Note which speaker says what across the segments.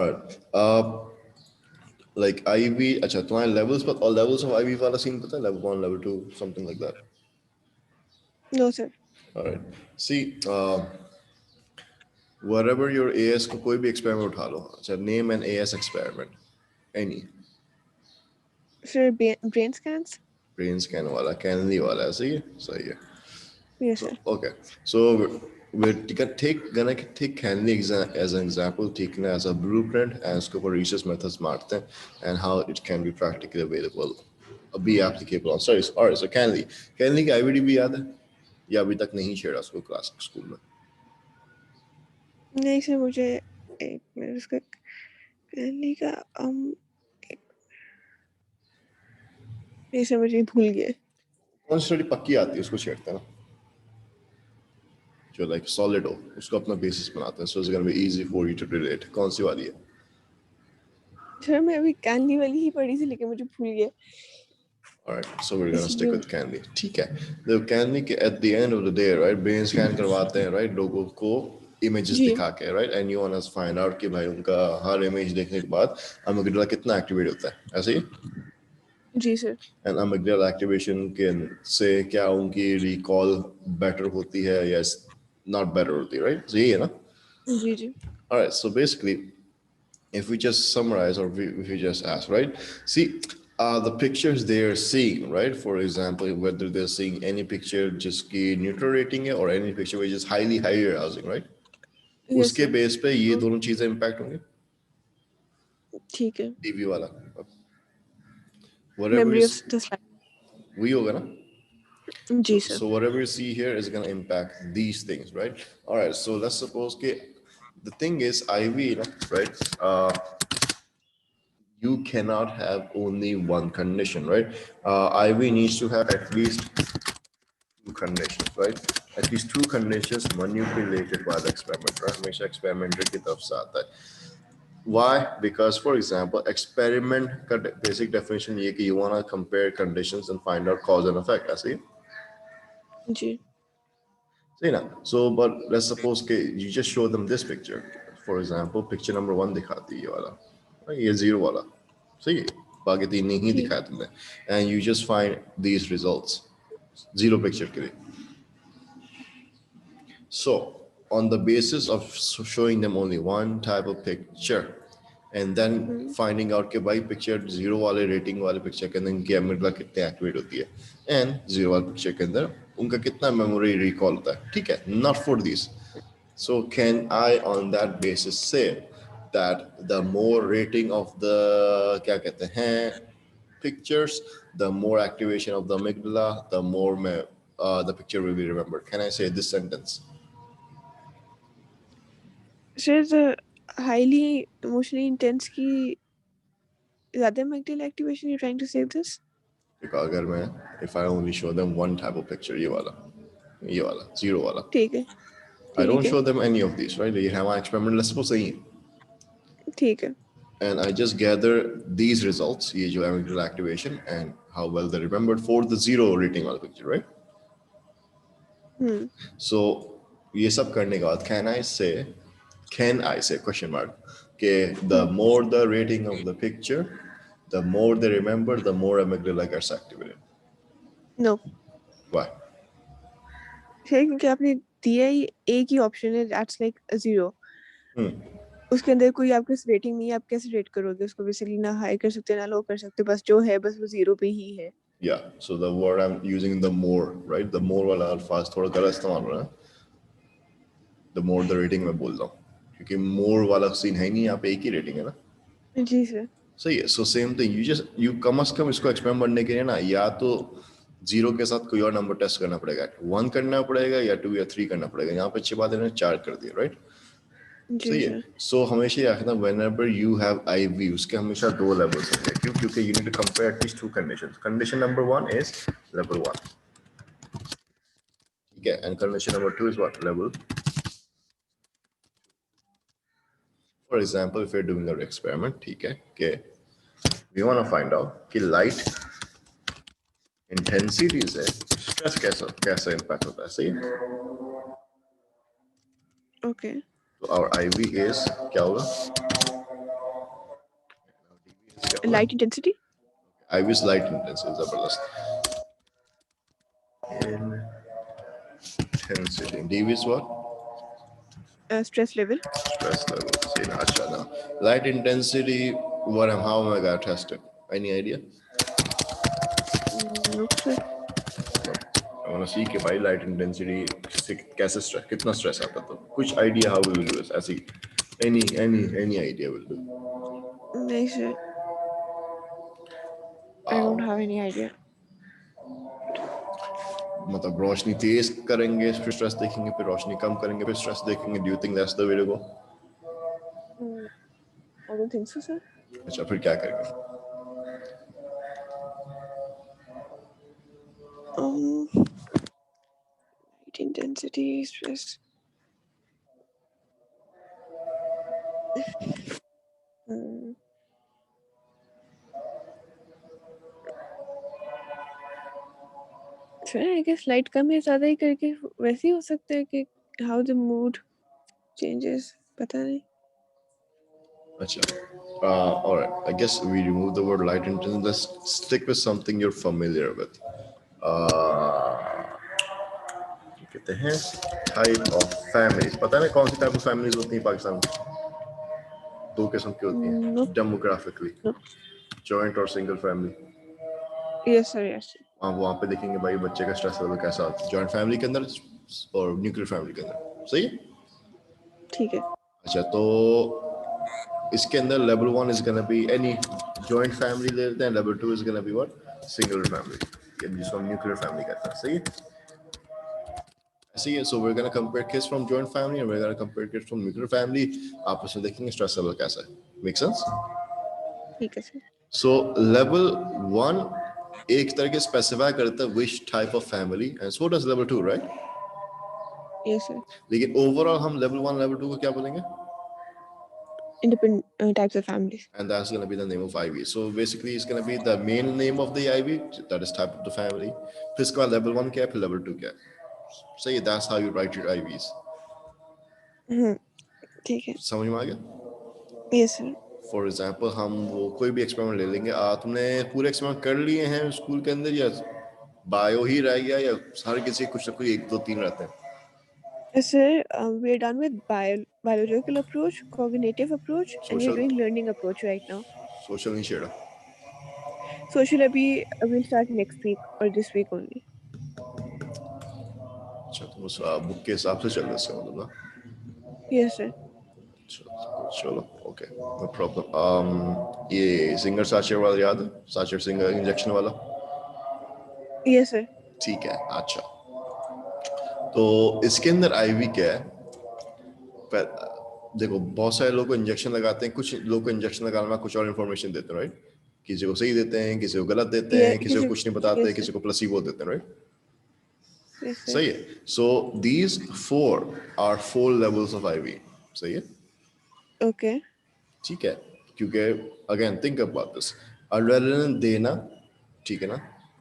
Speaker 1: Alright. Like IV, अच्छा तुम्हारे levels पर all levels of IV वाला scene पता है? Level 1, level 2, something like that.
Speaker 2: No, sir.
Speaker 1: Alright. See, wherever your AS को कोई भी experiment उठा लो, अच्छा name an AS experiment, any.
Speaker 2: Sir, brain scans?
Speaker 1: Brain scan वाला, Kennedy वाला, सही है? सही है.
Speaker 2: Yes, sir.
Speaker 1: Okay, so we're gonna take Kennedy as an example, taken as a blueprint, and scope of research methods मारते हैं, and how it can be practically available, be applicable on studies. Alright, so Kennedy की IVD भी याद है? या अभी तक नहीं छेड़ा उसको क्लास स्कूल में?
Speaker 2: नहीं सर, मुझे एक मिनट उसका कहने का नहीं सर, मुझे भूल गए.
Speaker 1: कौन सी स्टडी पक्की आती है उसको छेड़ते हैं ना, जो लाइक सॉलिड हो, उसको अपना बेसिस बनाते हैं, so it's gonna be easy for you to relate. कौन सी वाली है?
Speaker 2: सर मैं अभी कैंडी वाली ही पढ़ी थी लेकिन मुझे भूल गया.
Speaker 1: Alright, so we're gonna stick with Candy. ठीक है. The Candy के at the end of the day, right, brain scan करवाते हैं, right, लोगों को images दिखा के, right, and you want to find out कि भाई उनका हर image देखने के बाद amygdala कितना activate होता है, ऐसे ही?
Speaker 2: जी सर.
Speaker 1: And amygdala activation के से क्या उनकी recall better होती है या not better होती है, right? So यही है ना?
Speaker 2: जी जी.
Speaker 1: Alright, so basically, if we just summarize or if we just ask, right? See, the pictures they are seeing, right? For example, whether they're seeing any picture just neutral rating है or any picture which is highly arousing, right?
Speaker 2: Yes,
Speaker 1: उसके
Speaker 2: sir.
Speaker 1: Base पे ये दोनों चीजें impact होंगे.
Speaker 2: ठीक है.
Speaker 1: TV वाला, whatever
Speaker 2: Memory
Speaker 1: is
Speaker 2: of the slide.
Speaker 1: वही होगा ना?
Speaker 2: जी sir.
Speaker 1: So whatever you see here is going to impact these things, right? All right. So let's suppose the thing is IV, right? You cannot have only one condition, right? IV needs to have at least two conditions, right? At least two conditions manipulated by the experiment, right? हमेशा experimenter की तरफ से आता है. Why? Because, for example, experiment का basic definition ये कि you want to compare conditions and find out cause and effect, ऐसे ही?
Speaker 2: जी.
Speaker 1: See ना? So, but let's suppose you just show them this picture. For example, picture number 1 दिखाती है ये वाला, right? ये 0 वाला, सही है? बाकी तीन नहीं दिखाया तुमने, and you just find these results, 0 picture के लिए. So, on the basis of showing them only one type of picture, and then finding out कि भाई picture 0 वाले rating वाले picture के अंदर इनकी amygdala कितने activate होती है, and 0 वाले picture के अंदर उनका कितना memory recall होता है, ठीक है? Not for these. So can I on that basis say that the more rating of the क्या कहते हैं pictures, the more activation of the amygdala, the more the picture will be remembered? Can I say this sentence?
Speaker 2: Sir, the highly emotionally intense की ज़्यादा amygdala activation, you're trying to say this?
Speaker 1: Because अगर मैं if I only show them one type of picture, ये वाला 0 वाला,
Speaker 2: ठीक है.
Speaker 1: I don't show them any of these, right? ये हमारा experiment let's suppose सही है.
Speaker 2: ठीक है.
Speaker 1: And I just gather these results, ये जो amygdala activation and how well they remembered for the 0 rating वाला picture, right? So ये सब करने के बाद can I say question mark कि the more the rating of the picture, the more they remember, the more amygdala gets activated?
Speaker 2: No.
Speaker 1: Why?
Speaker 2: Sir क्योंकि आपने दिया ही एक ही ऑप्शन है, that's like a 0. उसके अंदर कोई आपके रेटिंग नहीं है, आप कैसे रेट करोगे उसको? बेसिकली ना हाई कर सकते ना लो कर सकते, बस जो है बस वो 0 पे ही है.
Speaker 1: Yeah, so the word I'm using the more, right? The more वाला अल्फाज थोड़ा गलत इस्तेमाल हो रहा है. The more the rating मैं बोल रहा हूँ क्योंकि more वाला सीन है नहीं, यहाँ पे एक ही रेटिंग है ना.
Speaker 2: जी सर.
Speaker 1: सही है. So same thing, you कम से कम इसको एक्सपेरिमेंट बनने के लिए ना या तो 0 के साथ कोई और नंबर टेस्ट करना पड़ेगा, 1 करना पड़ेगा या 2 या 3 करना पड़ेगा. यहाँ पे अच्छी बात है 4 कर दिया, राइट? सही है. So हमेशा याद रखना whenever you have IV उसके हमेशा 2 levels होंगे. क्यों? क्योंकि you need to compare at least 2 conditions. Condition number 1 is level 1. ठीक है. And condition number 2 is what? Level. For example, if you're doing an experiment, ठीक है, कि we want to find out कि light intensity से stress कैसा impact होता है. सही है.
Speaker 2: Okay.
Speaker 1: So our IV is क्या होगा?
Speaker 2: Light intensity.
Speaker 1: IV is light intensity, जबरदस्त. Intensity. DV is what?
Speaker 2: Stress level.
Speaker 1: Stress level. See, अच्छा now. Light intensity. How am I gonna test it? Any idea?
Speaker 2: Nope, sir.
Speaker 1: I want to see कि भाई light intensity से कैसे stress, कितना stress आता तो कुछ idea how we will do this? ऐसी any idea will do.
Speaker 2: नहीं sir. I don't have any idea.
Speaker 1: मतलब रोशनी तेज करेंगे फिर स्ट्रेस देखेंगे, फिर रोशनी कम करेंगे फिर स्ट्रेस देखेंगे. Do you think that's the way to go?
Speaker 2: I don't think so, sir.
Speaker 1: अच्छा, फिर क्या करेंगे?
Speaker 2: Light intensity, stress. Sir, I guess light कम या ज़्यादा ही करके वैसे ही हो सकता है कि how the mood changes. पता नहीं.
Speaker 1: अच्छा, all right. I guess we remove the word light intensity. Let's stick with something you're familiar with. कहते हैं type of families. पता है कौन सी type of families होती हैं पाकिस्तान में? दो किस्म की होती हैं.
Speaker 2: Nope.
Speaker 1: Demographically,
Speaker 2: Nope.
Speaker 1: joint और single family.
Speaker 2: Yes, sir. Yes, sir.
Speaker 1: आप वहाँ पे देखेंगे भाई बच्चे का स्ट्रेस लेवल कैसा आता है, जॉइंट फैमिली के अंदर और न्यूक्लियर फैमिली के अंदर. सही है?
Speaker 2: ठीक है.
Speaker 1: अच्छा, तो इसके अंदर level 1 is gonna be any joint family ले लेते हैं, level 2 is gonna be what? Single family, जिसको हम न्यूक्लियर फैमिली कहते हैं. सही है? ऐसे ही है. So we are gonna compare kids from joint family and we are gonna compare kids from nuclear family. आपस में देखेंगे स्ट्रेस लेवल कैसा है. Make sense?
Speaker 2: ठीक है सर.
Speaker 1: सो लेवल 1 एक तरह के स्पेसिफाई करता है which type of family, and so does level 2, right?
Speaker 2: Yes, sir.
Speaker 1: लेकिन ओवरऑल हम लेवल 1 लेवल 2 को क्या बोलेंगे?
Speaker 2: Independent types of families.
Speaker 1: And that's going to be the name of IV. So basically it's going to be the main name of the IV, that is type of the family. फिर इसके बाद level 1 क्या है, फिर level 2 क्या है. So yeah, that's how you write your IVs.
Speaker 2: ठीक है.
Speaker 1: समझ में आ गया?
Speaker 2: Yes, sir.
Speaker 1: For example, हम वो कोई भी एक्सपेरिमेंट ले लेंगे. तुमने पूरे एक्सपेरिमेंट कर लिए हैं स्कूल के अंदर, या बायो ही रह गया, या हर किसी कुछ ना कुछ 1 2 3 रहते हैं?
Speaker 2: Sir, we are done with biological approach, cognitive approach, and we are doing learning approach right now.
Speaker 1: Social नहीं छेड़ा.
Speaker 2: Social अभी we'll start next week or this week only.
Speaker 1: अच्छा, तो उस बुक के हिसाब से चल रहा है इसका मतलब ना?
Speaker 2: Yes, sir.
Speaker 1: चलो ओके, नो प्रॉब्लम. ये सिंगर साचर वाला याद है? साचर सिंगर इंजेक्शन वाला?
Speaker 2: Yes, sir.
Speaker 1: ठीक है. अच्छा, तो इसके अंदर आईवी क्या है? देखो, बहुत सारे लोग को इंजेक्शन लगाते हैं, कुछ लोग को इंजेक्शन लगाने में कुछ और इन्फॉर्मेशन देते हैं, राइट? किसी को सही देते हैं, किसी को गलत देते हैं, किसी को कुछ नहीं बताते, किसी को प्लेसिबो देते हैं, राइट?
Speaker 2: Yes, sir.
Speaker 1: सही है. So these 4 are 4 levels of IV. सही है?
Speaker 2: Okay.
Speaker 1: ठीक है, क्योंकि again think about this. Adrenaline देना, ठीक है ना?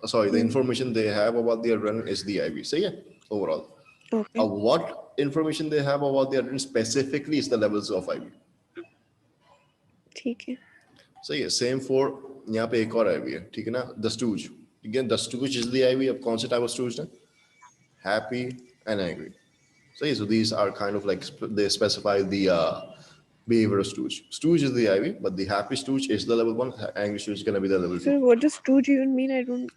Speaker 1: Sorry, the information they have about the adrenaline is the IV. सही है? Overall.
Speaker 2: Okay.
Speaker 1: What information they have about the adrenaline specifically is the levels of IV.
Speaker 2: ठीक है.
Speaker 1: सही है. सेम फॉर यहाँ पे एक और IV है, ठीक है ना? The stooge. Again the stooge is the IV. अब कौन से टाइप ऑफ स्टूज है? Happy and angry. सही. So these are kind of like they specify the behavior of stooge. Stooge is the IV, but the happy stooge is the level 1. Angry stooge is going to be the level 2.
Speaker 2: Sir, what does stooge even mean? I don't.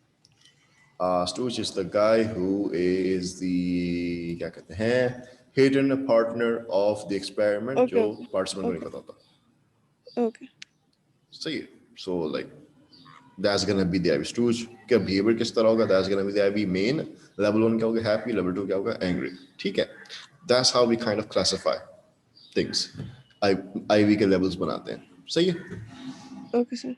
Speaker 1: Stooge is the guy who is the क्या कहते हैं, hidden partner of the experiment,
Speaker 2: Okay,
Speaker 1: जो
Speaker 2: okay.
Speaker 1: participant को नहीं
Speaker 2: Okay.
Speaker 1: पता होता.
Speaker 2: Okay.
Speaker 1: सही है. So like that's gonna be the IV. Stooge का behavior किस तरह होगा? That's gonna be the IV main. Level 1 क्या होगा? Happy. Level 2 क्या होगा? Angry. ठीक है. That's how we kind of classify things. IV के levels बनाते हैं. सही है?
Speaker 2: Okay, sir.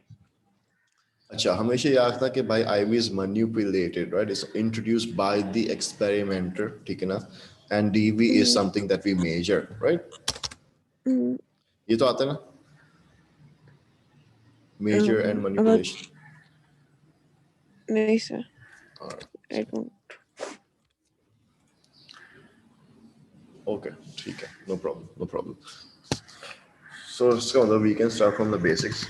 Speaker 1: अच्छा, हमेशा याद रखना कि भाई IV is manipulated, right? It's introduced by the experimenter, ठीक है ना? And DV is something that we measure, right? ये तो आता है ना? Measure and manipulation.
Speaker 2: नहीं sir.
Speaker 1: Alright.
Speaker 2: I don't.
Speaker 1: Okay, ठीक है, no problem. So इसका मतलब we can start from the basics.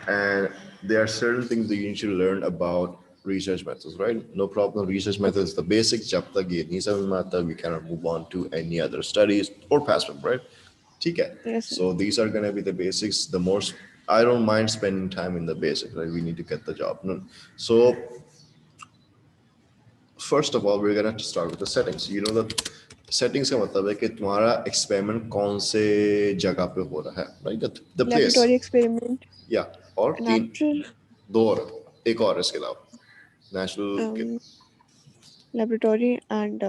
Speaker 1: and there are certain things that you need to learn about research methods, right? No problem. Research
Speaker 2: Okay.
Speaker 1: methods, the basics. जब तक ये नहीं समझ में आता, we cannot move on to any other studies or past them, right? ठीक है.
Speaker 2: Yes, sir.
Speaker 1: So these are gonna be the basics. The most I don't mind spending time in the basics, right? We need to get the job. No. So first of all, we're gonna start with the settings. You know that settings का मतलब है कि तुम्हारा experiment कौन से जगह पे हो रहा है, right? The place.
Speaker 2: Laboratory experiment,
Speaker 1: Yeah. और तीन
Speaker 2: natural,
Speaker 1: दो और एक और इसके अलावा नेचुरल के
Speaker 2: laboratory and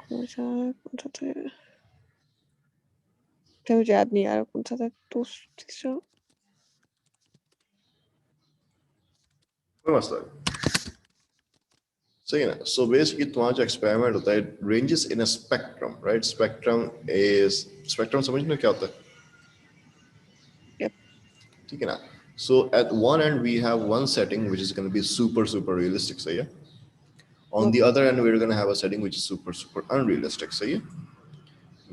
Speaker 2: कौन सा था यार? मुझे याद नहीं आ रहा कौन सा था तो तीसरा
Speaker 1: कोई मसला नहीं सही है ना सो बेसिकली तुम्हारा जो एक्सपेरिमेंट होता है ranges in a spectrum right spectrum समझना क्या होता है
Speaker 2: yep.
Speaker 1: ठीक है ना so at one end we have one setting which is going to be super realistic सही है on the
Speaker 2: Okay.
Speaker 1: other end we're going to have a setting which is super unrealistic सही है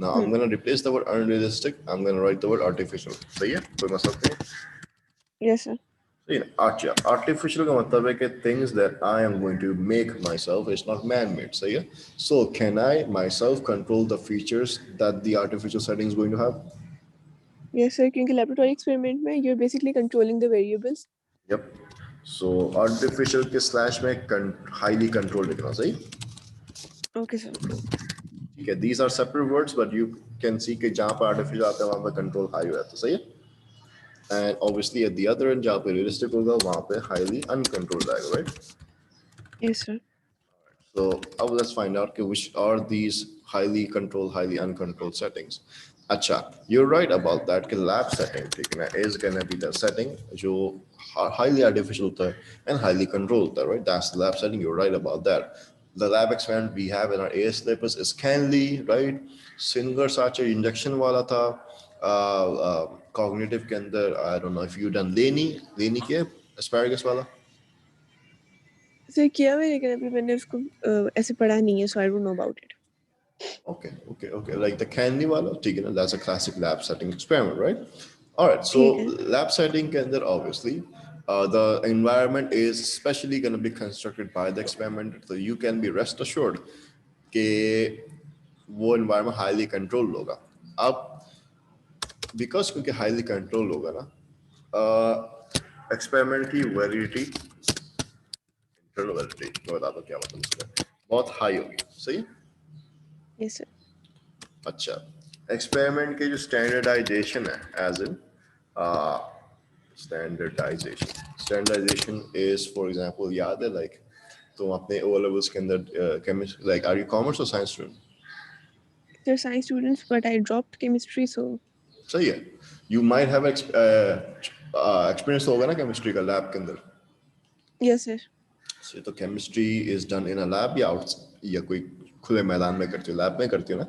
Speaker 1: now I'm going to replace the word unrealistic I'm going to write the word artificial सही है कोई मसला नहीं
Speaker 2: Yes, sir.
Speaker 1: अच्छा artificial का मतलब है कि things that I am going to make myself is not man-made सही है so can I myself control the features that the artificial setting is going to have
Speaker 2: Yes, sir. क्योंकि laboratory experiment में you're basically controlling the variables.
Speaker 1: yep so artificial के slash में highly controlled लिखना सही
Speaker 2: Okay, sir.
Speaker 1: ठीक है these are separate words but you can see कि जहाँ पर artificial आता है वहाँ पर control high हो जाता है सही है and obviously at the other end जहाँ पे realistic होगा वहाँ पे highly uncontrolled आएगा right
Speaker 2: Yes, sir.
Speaker 1: So let's find out which are these highly controlled, highly uncontrolled settings. Acha, you're right about that. कि lab setting ठीक है ना is gonna be the setting जो highly artificial होता है and highly controlled होता है, right? That's the lab setting. You're right about that. The lab experiment we have in our AS syllabus is Canly, right? Singer Sacher injection वाला था. Cognitive के अंदर I don't know if you done Leni के asparagus वाला.
Speaker 2: Sir किया हुआ है लेकिन अभी मैंने उसको ऐसे पढ़ा नहीं है so I don't know about it.
Speaker 1: Okay. Like the candy wala, ठीक है ना? That's a classic lab setting experiment, right? All right. So
Speaker 2: ठीक है.
Speaker 1: lab setting के अंदर obviously the environment is specially going to be constructed by the experimenter, so you can be rest assured कि वो environment highly controlled होगा. अब because क्योंकि highly controlled होगा ना, experiment की validity, internal validity, मैं बताता हूँ क्या मतलब उसका, बहुत high होगी, सही?
Speaker 2: Yes, sir.
Speaker 1: अच्छा एक्सपेरिमेंट के जो स्टैंडर्डाइजेशन है as in standardization is for example याद है लाइक तुम अपने ओ लेवल्स के अंदर chemistry like are you commerce or science student
Speaker 2: They're science students but I dropped chemistry so
Speaker 1: सही है यू माइट हैव एक्सपीरियंस होगा ना केमिस्ट्री का लैब के अंदर
Speaker 2: yes sir.
Speaker 1: तो chemistry is done in a lab या आउट या कोई खुले मैदान में करती हो लैब में करती हो ना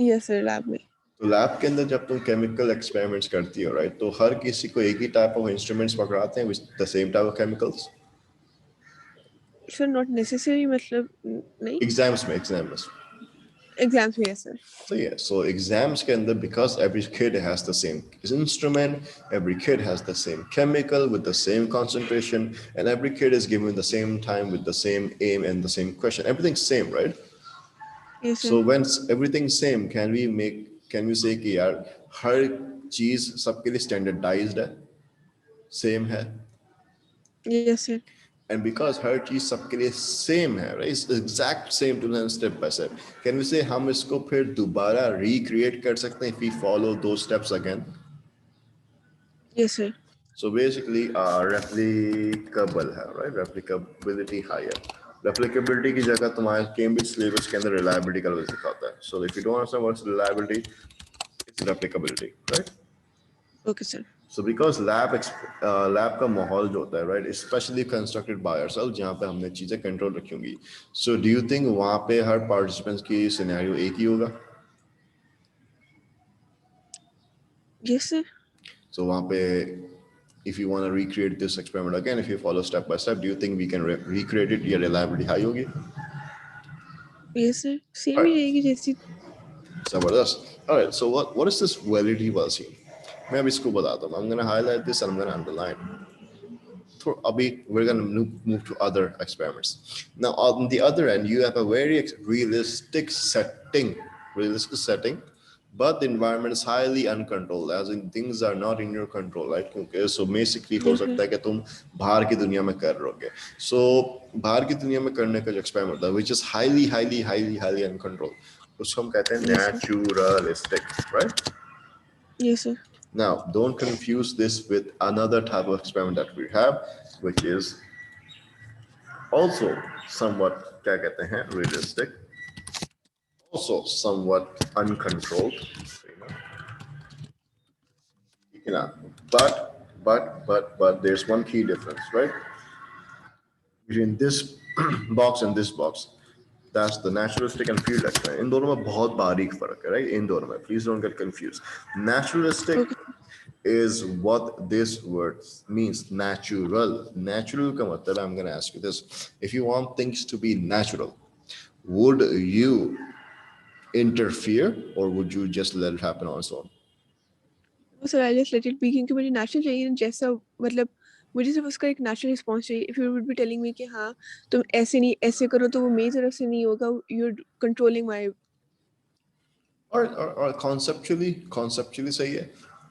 Speaker 2: Yes sir lab में.
Speaker 1: तो लैब के अंदर जब तुम केमिकल एक्सपेरिमेंट्स करती हो राइट तो हर किसी को एक ही टाइप ऑफ इंस्ट्रूमेंट्स पकड़ाते हैं with the same type of chemicals
Speaker 2: Sir not necessary मतलब नहीं.
Speaker 1: एग्जाम्स में
Speaker 2: Exams में yes sir.
Speaker 1: so yeah so exams के अंदर because every kid has the same instrument every kid has the same chemical with the same concentration and every kid is given the same time with the same aim and the same question everything's same right
Speaker 2: Yes sir.
Speaker 1: so when everything's same can we say कि यार हर चीज सबके लिए standardized है same है
Speaker 2: Yes sir.
Speaker 1: and because हर चीज सबके लिए सेम है right it's exact same to learn step by step can we say हम इसको फिर दोबारा recreate कर सकते हैं if we follow those steps again
Speaker 2: Yes sir.
Speaker 1: so basically replicable है right replicability high है replicability की जगह तुम्हारे Cambridge syllabus के अंदर reliability का लिखा होता है so if you don't understand what's reliability it's replicability right
Speaker 2: Okay sir.
Speaker 1: So because lab का माहौल जो होता है right especially constructed by ourselves जहाँ पे हमने चीजें control रखी होंगी so do you think वहाँ पे हर participants की scenario एक ही होगा
Speaker 2: Yes sir.
Speaker 1: so वहाँ पे if you want to recreate this experiment again if you follow step by step do you think we can recreate it या reliability high होगी
Speaker 2: Yes sir. Same ही
Speaker 1: alright
Speaker 2: रहेगी जैसी.
Speaker 1: जबरदस्त alright so what is this validity वाला scene मैं अभी इसको बताता हूँ. I'm gonna highlight this and I'm gonna underline. We're going to move to other experiments. Now, on the other end, you have a very realistic setting, but the environment is highly uncontrolled, as in things are not in your control, right? Okay, so basically, हो
Speaker 2: Yes, sir.
Speaker 1: सकता है कि तुम बाहर की दुनिया में कर रहोगे. So बाहर की दुनिया में करने का जो experiment था, which is highly uncontrolled, उसको हम कहते हैं
Speaker 2: Yes, sir.
Speaker 1: naturalistic, right?
Speaker 2: Yes, sir.
Speaker 1: Now, don't confuse this with another type of experiment that we have, which is also somewhat क्या कहते हैं, realistic, also somewhat uncontrolled. You know, but there's one key difference, right? Between this box and this box. That's the naturalistic and field experiment. इन दोनों में बहुत बारीक फर्क है, right? इन दोनों में. Please don't get confused. Naturalistic
Speaker 2: Okay.
Speaker 1: is what this word means, natural. Natural ka matlab, I'm going to ask you this. If you want things to be natural, would you interfere or would you just let it happen on its own?
Speaker 2: No, sir, I just let it be क्योंकि मुझे natural चाहिए ना, जैसा मतलब मुझे सिर्फ उसका एक natural response चाहिए. If you would be telling me कि हाँ तुम ऐसे नहीं ऐसे करो तो वो मेरी तरफ से नहीं होगा, you're controlling my.
Speaker 1: Or conceptually say yeah.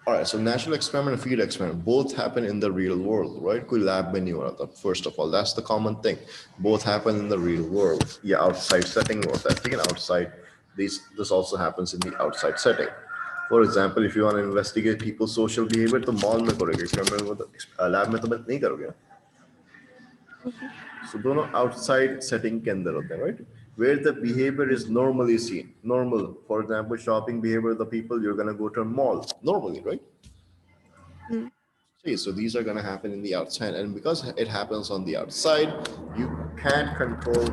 Speaker 1: All right, so natural experiment and field experiment both happen in the real world, right? कोई lab में नहीं हो रहा था. First of all, that's the common thing. Both happen in the real world. Yeah, outside setting or that thing outside. This also happens in the outside setting. For example, if you want to investigate people's social behavior, तो mall में करोगे. Experiment में तो lab में तो नहीं करोगे.
Speaker 2: Okay.
Speaker 1: So दोनों outside setting के अंदर होते हैं, right? Where the behavior is normally seen. Normal, for example, shopping behavior of the people, you're gonna go to a mall normally, right?
Speaker 2: Mm.
Speaker 1: See, so these are gonna happen in the outside, and because it happens on the outside, you can't control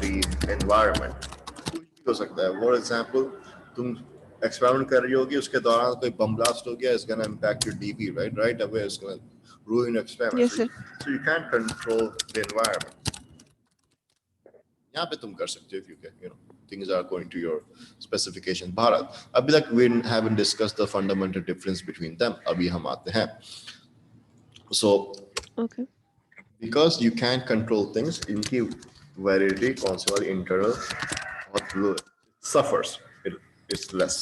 Speaker 1: the environment. कुछ भी हो सकता है. For example, तुम experiment कर रही होगी, उसके दौरान कोई bomb blast हो गया, it's gonna impact your DB, right? Right away, it's gonna ruin your experiment.
Speaker 2: Yes, sir.
Speaker 1: So you can't control the environment. यहाँ पे तुम कर सकते हो क्योंकि you know things are going to your specification. Bharat अभी तक we haven't discussed the fundamental difference between them. अभी हम आते हैं. So
Speaker 2: Okay.
Speaker 1: because you can't control things, इनकी validity कौन सी वाली internal बहुत low suffers. It's less.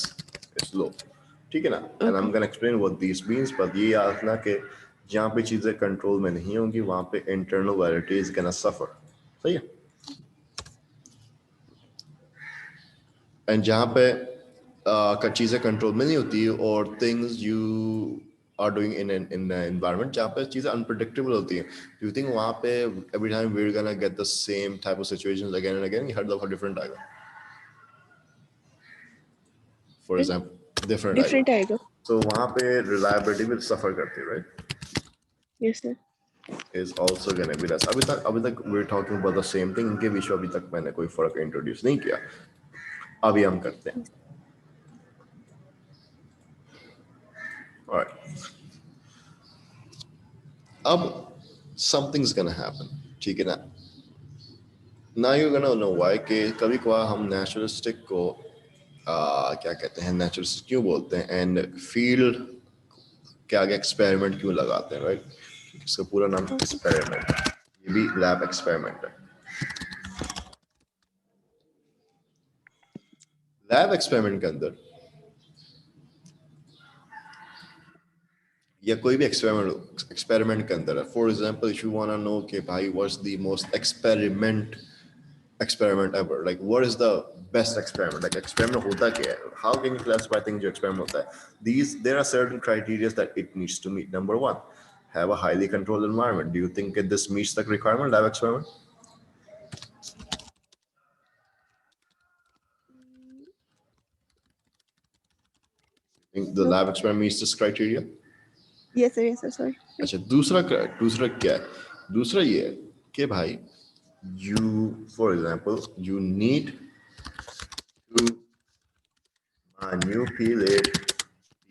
Speaker 1: It's low. ठीक है ना? And I'm
Speaker 2: Okay.
Speaker 1: gonna explain what these means. But ये याद रखना कि जहाँ पे चीजें control में नहीं होंगी वहाँ पे internal validity is gonna suffer. सही है? And जहाँ पे चीज़ें कंट्रोल में नहीं होती और things you are doing in an environment जहाँ पे चीज़ें unpredictable होती हैं. Do you think वहाँ पे every time we're gonna get the same type of situations again and again? हर दफा different आएगा. For example, different आएगा.
Speaker 2: Different आएगा.
Speaker 1: So वहाँ पे reliability will suffer करती है, right?
Speaker 2: Yes, sir.
Speaker 1: Is also gonna be less. अभी तक we're talking about the same thing. इनके बीच में अभी तक मैंने कोई फर्क introduce नहीं किया. अभी हम करते हैं. All right. अब something's gonna happen. ठीक है ना? Now you're gonna know why कि कभी कभार हम naturalistic को क्या कहते हैं, naturalistic क्यों बोलते हैं and field के आगे experiment क्यों लगाते हैं, right? इसका पूरा नाम experiment. ये भी lab experiment है. Lab experiment के अंदर या कोई भी experiment के अंदर है. For example, if you wanna know कि भाई what's the most experiment ever, like what is the best experiment, like experiment hota kya hai, how can you classify things जो experiment hota hai? There are certain criteria that it needs to meet. Number one, have a highly controlled environment. Do you think that this meets the requirement, lab experiment? Think the
Speaker 2: No.
Speaker 1: lab experiment meets this criteria?
Speaker 2: Yes, sir. Yes, sir. Sorry.
Speaker 1: अच्छा, दूसरा क्या है? दूसरा ये है कि भाई you, for example, you need to manipulate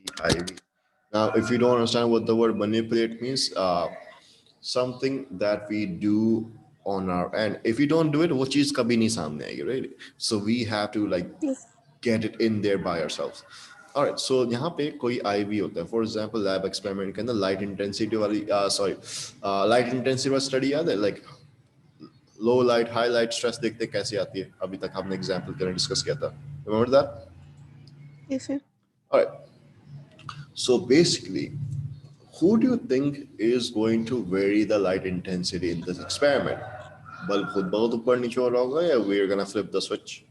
Speaker 1: the IV. Now, if you don't understand what the word manipulate means, something that we do on our end. If you don't do it, वो चीज कभी नहीं सामने आएगी, right? So we have to like
Speaker 2: Yes.
Speaker 1: get it in there by ourselves. Alright, so यहाँ पे कोई IV होता है, फॉर एग्जाम्पल लैब एक्सपेरिमेंट के अंदर लाइट इंटेंसिटी वाली लाइट इंटेंसिटी वाली स्टडी याद है, like low light high light stress देखते कैसे आती है, अभी तक हमने एग्जाम्पल के डिस्कस किया था, remember that?
Speaker 2: Yes, sir.
Speaker 1: Alright, so basically who do you think is going to vary the light intensity in this experiment? Bulb खुद बहुत ऊपर नीचे हो रहा होगा या we're gonna flip the switch?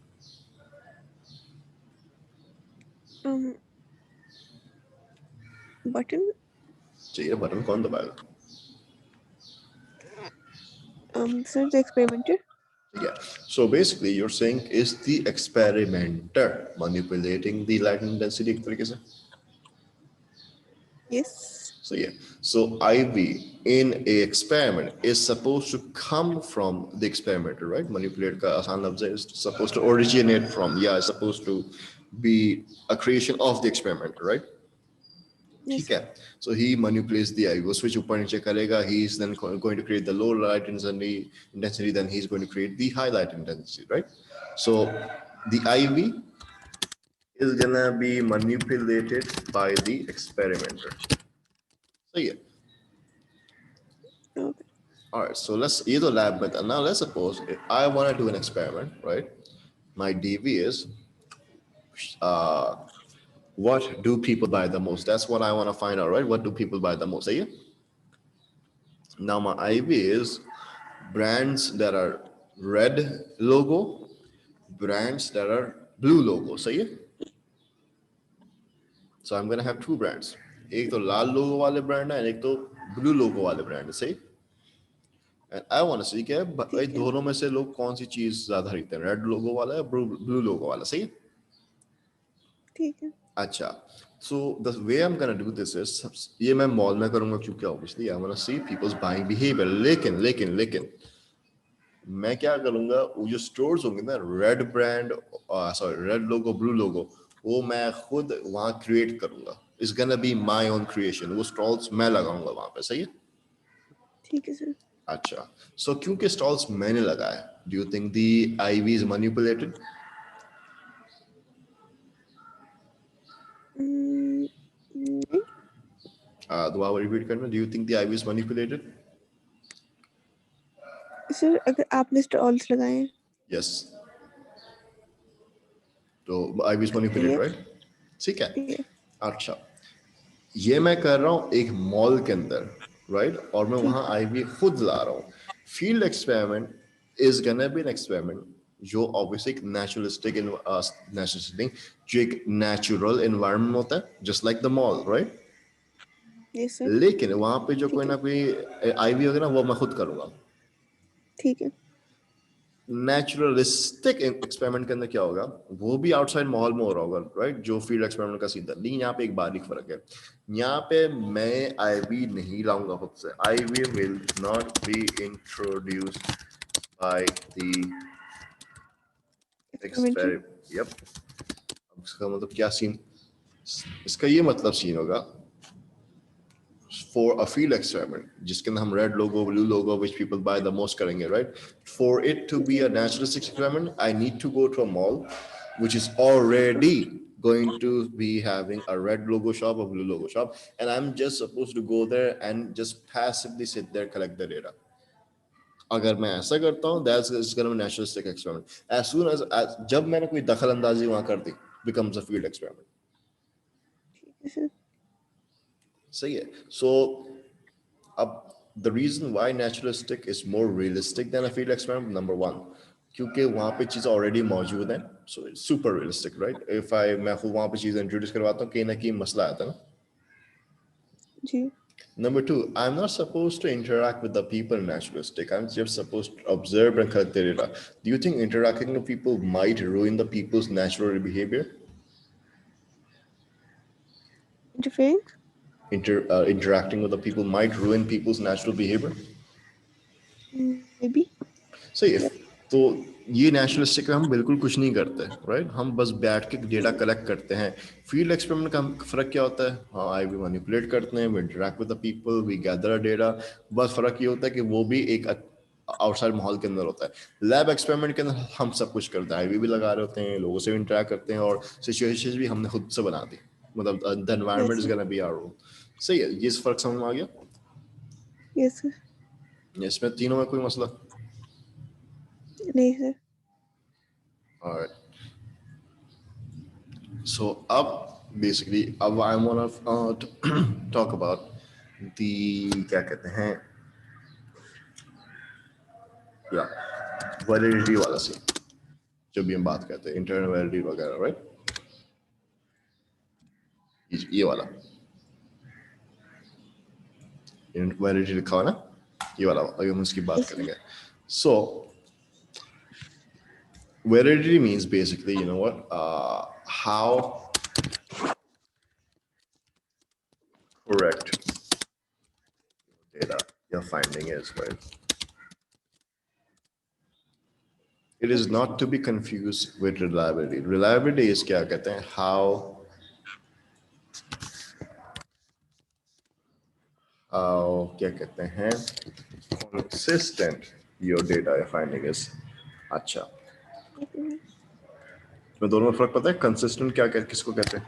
Speaker 2: Button.
Speaker 1: चाहिए बटन कौन दबाएगा?
Speaker 2: Sir, the experimenter.
Speaker 1: Yeah. So basically, you're saying is the experimenter manipulating the light intensity एक तरीके से?
Speaker 2: Yes.
Speaker 1: So yeah. So IV in a experiment is supposed to come from the experimenter, right? Manipulate का आसान लफ्ज़ है, is supposed to originate from, yeah, is supposed to be a creation of the experimenter, right?
Speaker 2: Yes.
Speaker 1: ठीक है. So he manipulates the IV. वो switch ऊपर नीचे करेगा. He is then going to create the low light intensity. Then he's going to create the high light intensity, right? So the IV is gonna be manipulated by the experimenter. So yeah.
Speaker 2: Okay.
Speaker 1: All right. So let's either lab, but now let's suppose if I want to do an experiment, right? My DV is what do people buy the most? That's what I want to find out, right? What do people buy the most? Say yeah. Now my IV is brands that are red logo, brands that are blue logo. सही है? So I'm gonna have two brands. एक तो लाल logo वाले brand है, एक तो blue logo वाले brand है, सही? And I want to see क्या भाई दोनों में से लोग कौन सी चीज ज्यादा खरीदते हैं, red logo वाला या blue logo वाला, सही है?
Speaker 2: ठीक है.
Speaker 1: अच्छा. So the way I'm gonna do this is ये मैं mall में करूँगा क्योंकि obviously I'm gonna see people's buying behavior. लेकिन मैं क्या करूंगा, वो जो स्टोर्स होंगे ना red brand red logo blue लोगो, वो मैं खुद वहां क्रिएट करूंगा. It's gonna be my own creation. वो स्टॉल्स मैं लगाऊंगा वहां पे, सही है?
Speaker 2: ठीक है सर.
Speaker 1: अच्छा. सो क्योंकि स्टॉल्स मैंने लगाए, do you think the IV is manipulated?
Speaker 2: नहीं.
Speaker 1: दोबारा रिपीट करना. Do you think the IV is manipulated?
Speaker 2: Sir अगर आपने स्टॉल्स लगाए हैं.
Speaker 1: यस. तो आईवी इज मैनिपुलेटेड, राइट? ठीक है. अच्छा. ये मैं कर रहा हूँ एक मॉल के अंदर, राइट? और मैं वहां आईवी खुद ला रहा हूँ. Field experiment is gonna B an experiment जो ऑब्वियसली एक नेचुरलिस्टिक जो एक नेचुरल एनवायरनमेंट होता है, just like the mall, right?
Speaker 2: Yes sir.
Speaker 1: लेकिन वहां पे जो कोई ना कोई आईवी होगा ना, वो मैं खुद करूंगा.
Speaker 2: ठीक है.
Speaker 1: नेचुरलिस्टिक एक्सपेरिमेंट के अंदर क्या होगा, वो भी आउटसाइड माहौल में हो रहा होगा, राइट? जो फील्ड एक्सपेरिमेंट का सीधा. लेकिन यहाँ पे एक बारीक फर्क है. यहाँ पे मैं आईवी नहीं लाऊंगा खुद से. IV will not be introduced by the experiment. Yep. इसका मतलब क्या सीन, इसका ये मतलब सीन होगा for a field experiment जिसके अंदर हम red logo blue logo which people buy the most करेंगे, right? For it to be a naturalistic experiment, I need to go to a mall which is already going to be having a red logo shop or blue logo shop, and I'm just supposed to go there and just passively sit there, collect the data. अगर मैं ऐसा करता हूँ, that's gonna be naturalistic experiment. As soon as जब मैंने कोई दखल अंदाजी वहां कर दी, becomes a field experiment. सही है. So the reason why naturalistic is more realistic than a field experiment, number one, क्योंकि वहाँ पे चीज़ already मौजूद है, so it's super realistic, right? If मैं खुद वहाँ पे चीज़ introduce करवाता हूँ, कहीं ना कहीं मसला आता है ना.
Speaker 2: जी.
Speaker 1: Number two, I'm not supposed to interact with the people naturalistic. I'm just supposed to observe and collect the data. Do you think interacting with people might ruin the people's natural behavior?
Speaker 2: Interfering?
Speaker 1: Interacting with the people might ruin people's natural behavior?
Speaker 2: Maybe.
Speaker 1: सही है. तो ये naturalistic हम बिल्कुल कुछ नहीं करते, right? हम बस बैठ के डेटा कलेक्ट करते हैं. फील्ड एक्सपेरिमेंट का फर्क क्या होता है? हाँ, आई वी मैनिपुलेट करते हैं, we interact with the people, we gather data. बस फर्क ये होता है कि वो भी एक आउटसाइड माहौल के अंदर होता है. लैब एक्सपेरिमेंट के अंदर हम सब कुछ करते हैं, आई वी भी लगा रहे होते हैं, लोगों से भी इंटरेक्ट करते हैं, और सिचुएशन भी हमने खुद से बना दी. मतलब the environment is gonna be our rule. सही है, ये इस फर्क समझ में आ गया?
Speaker 2: Yes sir.
Speaker 1: इसमें तीनों में कोई मसला?
Speaker 2: नहीं sir.
Speaker 1: All right. So up basically अब I wanna talk about the क्या कहते हैं validity वाला सीन जो भी हम बात करते हैं internal validity वगैरह, right? ये वाला validity लिखा हुआ ना, ये वाला अभी हम उसकी बात करेंगे. So validity means basically, you know what, how correct data you're finding is, right? It is not to be confused with reliability. Reliability is क्या कहते हैं, how क्या कहते हैं, consistent your data you're finding is. अच्छा, मैं दोनों में फर्क पता है? Consistent क्या किसको कहते हैं?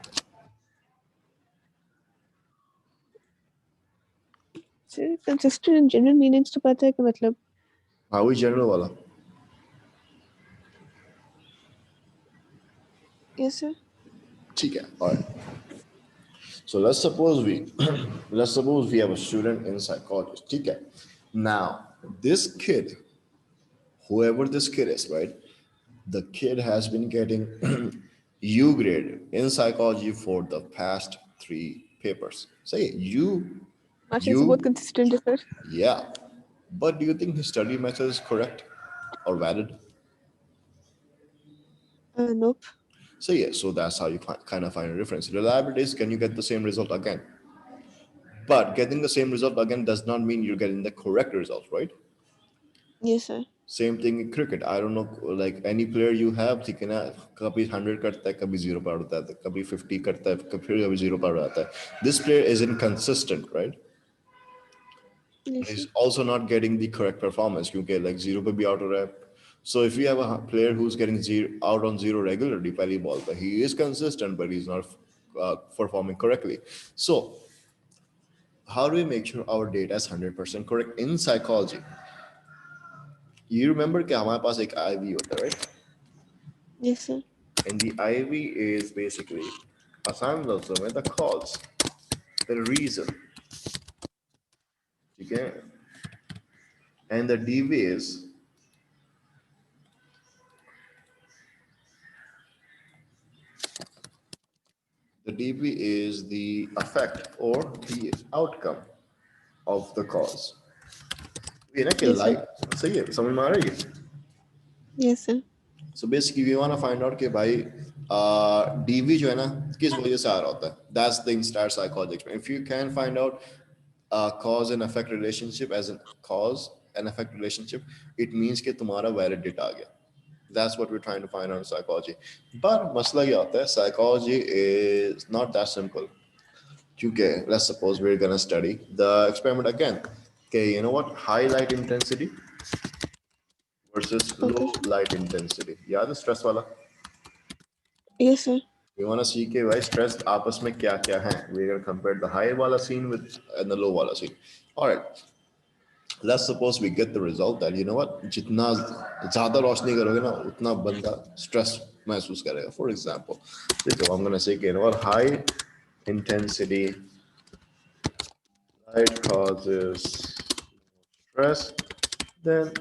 Speaker 2: Sir, consistent in general meanings तो पता है कि मतलब.
Speaker 1: हाँ वही general वाला.
Speaker 2: Yes sir.
Speaker 1: ठीक है. All right. So let's suppose we have a student in psychology. ठीक है. Now this kid, whoever this kid is, right? The kid has been getting U grade in psychology for the past 3 papers. Say
Speaker 2: Actually it's बहुत consistent है sir.
Speaker 1: yeah. But do you think his study method is correct or valid?
Speaker 2: Nope.
Speaker 1: So yeah, so that's how you kind of find a difference. Reliability is, can you get the same result again? But getting the same result again does not mean you're getting the correct result, right?
Speaker 2: Yes sir.
Speaker 1: Same thing in cricket. I don't know, like any player you have, ठीक है ना, कभी 100 करता है, कभी 0 पर होता है, कभी 50 करता है, कभी 0 पर आता है. This player is inconsistent, right?
Speaker 2: Yes
Speaker 1: He's
Speaker 2: sir.
Speaker 1: also not getting the correct performance क्योंकि like 0 पे भी out हो रहा है. So if you have a player who's getting out on 0 regularly, पहली ball पे, he is consistent, but he's not performing correctly. So how do we make sure our data is 100% correct in psychology? You remember कि हमारे पास एक IV होता है, right?
Speaker 2: Yes sir.
Speaker 1: And the IV is basically आसान लफ्जों में the cause, the reason, ठीक है? And the DV is the effect or the outcome of the cause. ये ना कि
Speaker 2: Yes, sir.
Speaker 1: लाइट सही है, समझ में आ रही है?
Speaker 2: Yes sir.
Speaker 1: So basically we want to find out कि भाई DV जो है ना किस वजह से आ रहा होता है. That's the entire psychology experiment. If you can find out cause and effect relationship as a cause and effect relationship, it means कि तुम्हारा valid data आ गया. That's what we're trying to find out in psychology. But मसला क्या होता है? Psychology is not that simple. क्योंकि let's suppose we're gonna study the experiment again. Okay, you know what? High light intensity versus low light intensity. याद है stress वाला?
Speaker 2: Yes sir.
Speaker 1: We want to see कि भाई stress आपस में क्या क्या है. We're gonna compare the high वाला scene with and the low वाला scene. All right. Let's suppose we get the result that you know what, जितना ज़्यादा रोशनी करोगे ना उतना बंदा stress महसूस करेगा. For example, so I'm gonna say कि you know what, high intensity light causes stress. Then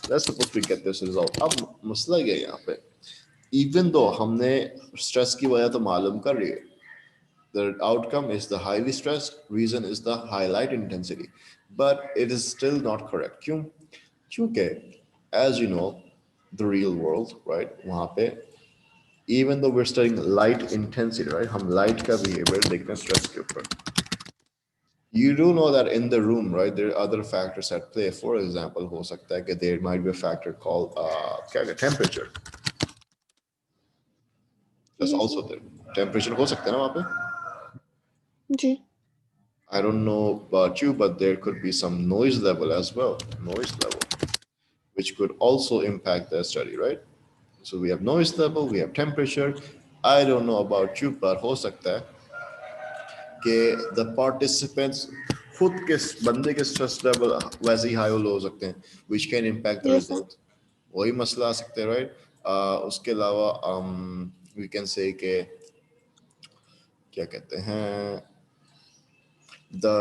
Speaker 1: let's suppose we get this result. अब मसला क्या है यहाँ पे? Even though हमने stress की वजह तो मालूम कर रही है, the outcome is the highly stressed, reason is the high light intensity, but it is still not correct. क्यों? क्योंकि as you know, the real world, right? वहाँ पे even though we're studying light intensity, right? हम light का behavior देखते हैं stress के ऊपर. You do know that in the room, right? There are other factors at play. For example, हो सकता है कि there might be a factor called क्या कहते हैं, temperature. That's
Speaker 2: Yes,
Speaker 1: also there. Temperature हो सकता है ना वहाँ पे?
Speaker 2: जी.
Speaker 1: I don't know about you, but there could be some noise level as well, which could also impact the study, right? So we have noise level, we have temperature. I don't know about you, but हो सकता है कि the participants खुद के बंदे के stress level वैसे ही high or low हो सकते हैं, which can impact the
Speaker 2: Yes, sir.
Speaker 1: result. वही मसला आ सकते हैं, right? उसके अलावा we can say कि क्या कहते हैं the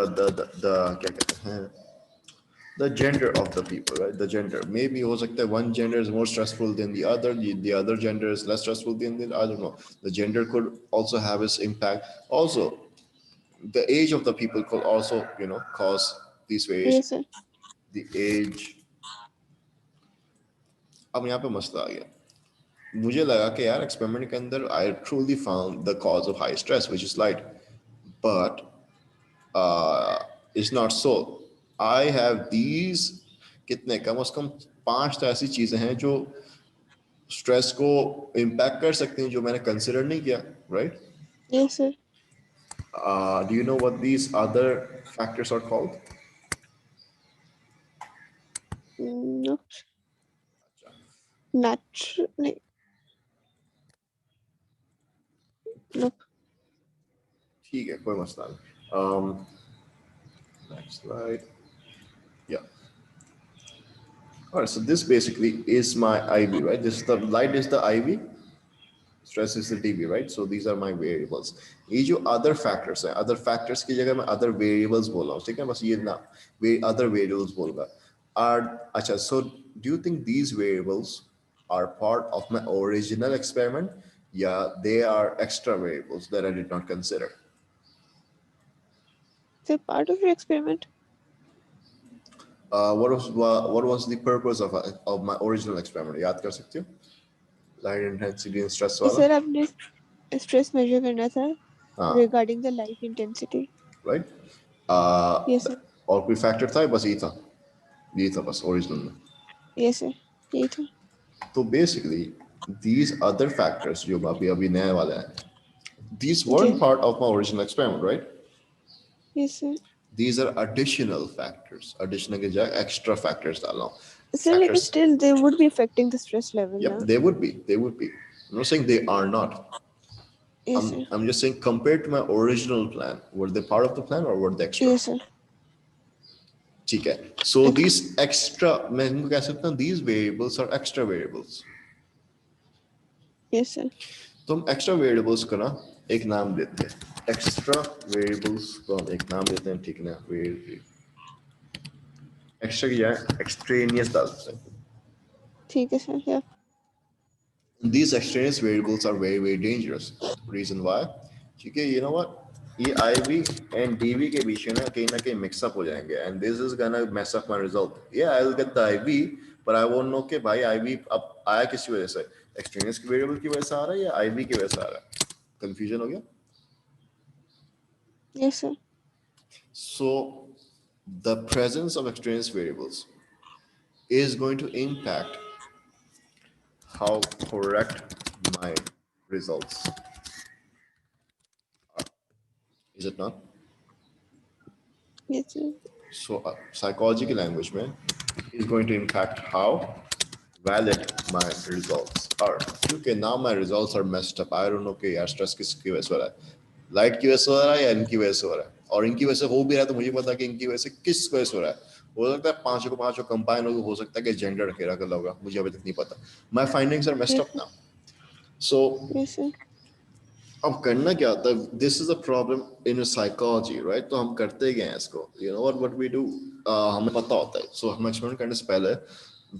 Speaker 1: क्या कहते हैं the gender of the people, right? The gender. Maybe हो सकता है one gender is more stressful than the other, the other gender is less stressful than the, I don't know. The gender could also have its impact. Also, the age of the people could also, cause these
Speaker 2: Yes,
Speaker 1: variations.
Speaker 2: sir.
Speaker 1: The age. अब यहाँ पे मसला आ गया. मुझे लगा कि यार experiment के अंदर I truly found the cause of high stress, which is light, but it's not so. I have these कितने कम से कम 5 तो ऐसी चीजें हैं जो स्ट्रेस को इम्पैक्ट कर सकती हैं जो मैंने कंसिडर नहीं किया, right?
Speaker 2: Yes, sir.
Speaker 1: Do you know what these other factors are called?
Speaker 2: No. Natural. Nope.
Speaker 1: ठीक है, कोई मसला नहीं. Next slide. Yeah. All right, so this basically is my IV, right? This is the light is the IV, stress is the dB, right? So these are my variables. ये जो other factors हैं, other factors की जगह मैं other variables बोल रहा हूँ, ठीक है? बस ये ना other variables बोलूँगा. अच्छा, so do you think these variables are part of my original experiment? Yeah, they are extra variables that I did not consider.
Speaker 2: They're part of your experiment.
Speaker 1: What was the purpose of my original experiment? याद कर सकते हो? Light intensity and stress वाला?
Speaker 2: Sir आपने stress measure करना था
Speaker 1: हाँ,
Speaker 2: regarding the light intensity.
Speaker 1: right?
Speaker 2: Yes, sir.
Speaker 1: और कोई फैक्टर था? बस ये था बस ओरिजिनल में.
Speaker 2: Yes, sir. यही था.
Speaker 1: तो basically these other factors जो अभी नए वाले हैं, these weren't
Speaker 2: ji.
Speaker 1: part of my original experiment, right?
Speaker 2: Yes, sir.
Speaker 1: These are additional factors. Additional के जगह extra factors डाल रहा हूँ.
Speaker 2: So like still they would be affecting the stress level,
Speaker 1: Yep,
Speaker 2: na?
Speaker 1: they would be. I'm not saying they are not.
Speaker 2: Yes, sir.
Speaker 1: I'm just saying compared to my original plan, were they part of the plan or were they extra?
Speaker 2: Yes, sir.
Speaker 1: ठीक है. So
Speaker 2: Okay.
Speaker 1: these extra, मैं इनको कह सकता हूँ, these variables are extra variables.
Speaker 2: Yes, sir.
Speaker 1: तो हम extra variables को ना एक नाम देते हैं. Extra variables को हम एक नाम देते हैं, ठीक है ना? Extra की जगह extraneous डाल सकते हैं.
Speaker 2: ठीक है sir. Yeah.
Speaker 1: These extraneous variables are very, very dangerous. Reason why? क्योंकि you know what? ये IV and DV के बीच में ना कहीं mix up हो जाएंगे, and this is gonna mess up my result. Yeah, I'll get the IV, but I won't know कि भाई IV अब आया किस वजह से? Extraneous की variable की वजह से आ रहा है या IV की वजह से आ रहा है? Confusion हो गया?
Speaker 2: Yes, sir.
Speaker 1: So the presence of extraneous variables is going to impact how correct my results are. Is it not?
Speaker 2: Yes, sir.
Speaker 1: So psychology की language में is going to impact how valid my results are. क्योंकि now my results are messed up. I don't know कि यार stress किसकी वजह से हो रहा है, लाइट की वजह से हो रहा है या इनकी वजह से हो रहा है, और इनकी वजह से हो भी रहा है तो मुझे पता है कि इनकी वजह से किस वजह से हो रहा है. हो सकता है पांचों कंबाइन हो सकता है कि जेंडर रखेगा कर होगा, मुझे अभी तक नहीं पता. My findings are messed
Speaker 2: Yes,
Speaker 1: up
Speaker 2: sir.
Speaker 1: now. So
Speaker 2: Yes, sir.
Speaker 1: अब करना क्या होता है? This is a problem in psychology, right? तो हम करते गए हैं इसको, you know what we do, हमें पता होता है. सो हम एक्सपेरिमेंट करने से पहले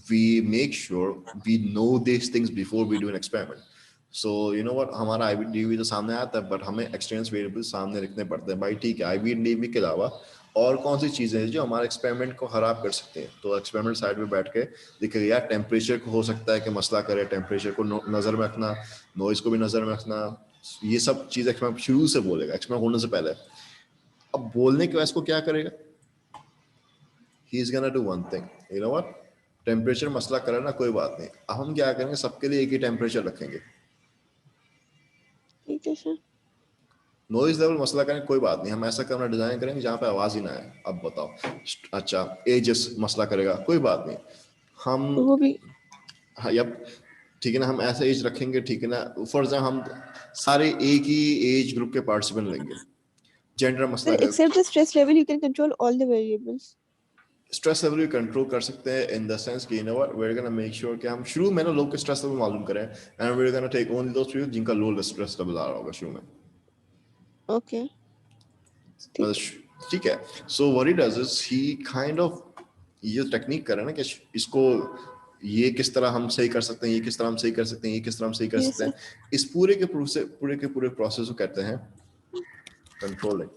Speaker 1: we make sure we know this things before we do an experiment. So you know what, हमारा आईवीडीवी तो सामने आता है, बट हमें एक्सटेंस वेरिएबल सामने रखने पड़ते हैं. भाई ठीक है, आईवीडीवी के अलावा और कौन सी चीजें हैं जो हमारे एक्सपेरिमेंट को खराब कर सकते हैं. तो एक्सपेरिमेंट साइड में बैठ के देखिए यार, टेम्परेचर को हो सकता है कि मसला करे, टेम्परेचर को नजर में रखना, नॉइज को भी नजर में रखना, ये सब चीज एक्सपेरिमेंट शुरू से बोलेगा, एक्सपेरिमेंट होने से पहले. अब बोलने के बाद इसको क्या करेगा? He is gonna do one thing, you know what, temperature मसला करे ना, कोई बात नहीं, अब हम क्या करेंगे, सबके लिए एक ही टेम्परेचर रखेंगे.
Speaker 2: ठीक है sir.
Speaker 1: नॉइज लेवल मसला करें, कोई बात नहीं, हम ऐसा कैमरा डिजाइन करेंगे जहां पे आवाज ही ना आए. अब बताओ. अच्छा, एजेस मसला करेगा, कोई बात नहीं, हम
Speaker 2: वो भी.
Speaker 1: हाँ, यप, ठीक है ना, हम ऐसा एज रखेंगे, ठीक है ना, फॉर एग्जाम्पल हम सारे एक ही एज ग्रुप के पार्टिसिपेंट लेंगे, जेंडर मसला है,
Speaker 2: Except the stress level, you can control all the variables.
Speaker 1: Stress level भी कंट्रोल कर सकते हैं इन द सेंस कि you know what we are gonna make sure कि हम शुरू में ना लोग के स्ट्रेस लेवल मालूम करें, and we are gonna take only those people जिनका लो स्ट्रेस लेवल आ रहा होगा शुरू में।
Speaker 2: Okay.
Speaker 1: ठीक है, so what he does is he kind of ये टेक्निक कर रहा है ना कि इसको ये किस तरह हम सही कर सकते हैं, ये किस तरह हम सही कर सकते हैं, ये किस तरह हम सही कर
Speaker 2: Yes,
Speaker 1: सकते
Speaker 2: sir.
Speaker 1: हैं, इस पूरे प्रोसेस को कहते हैं controlling.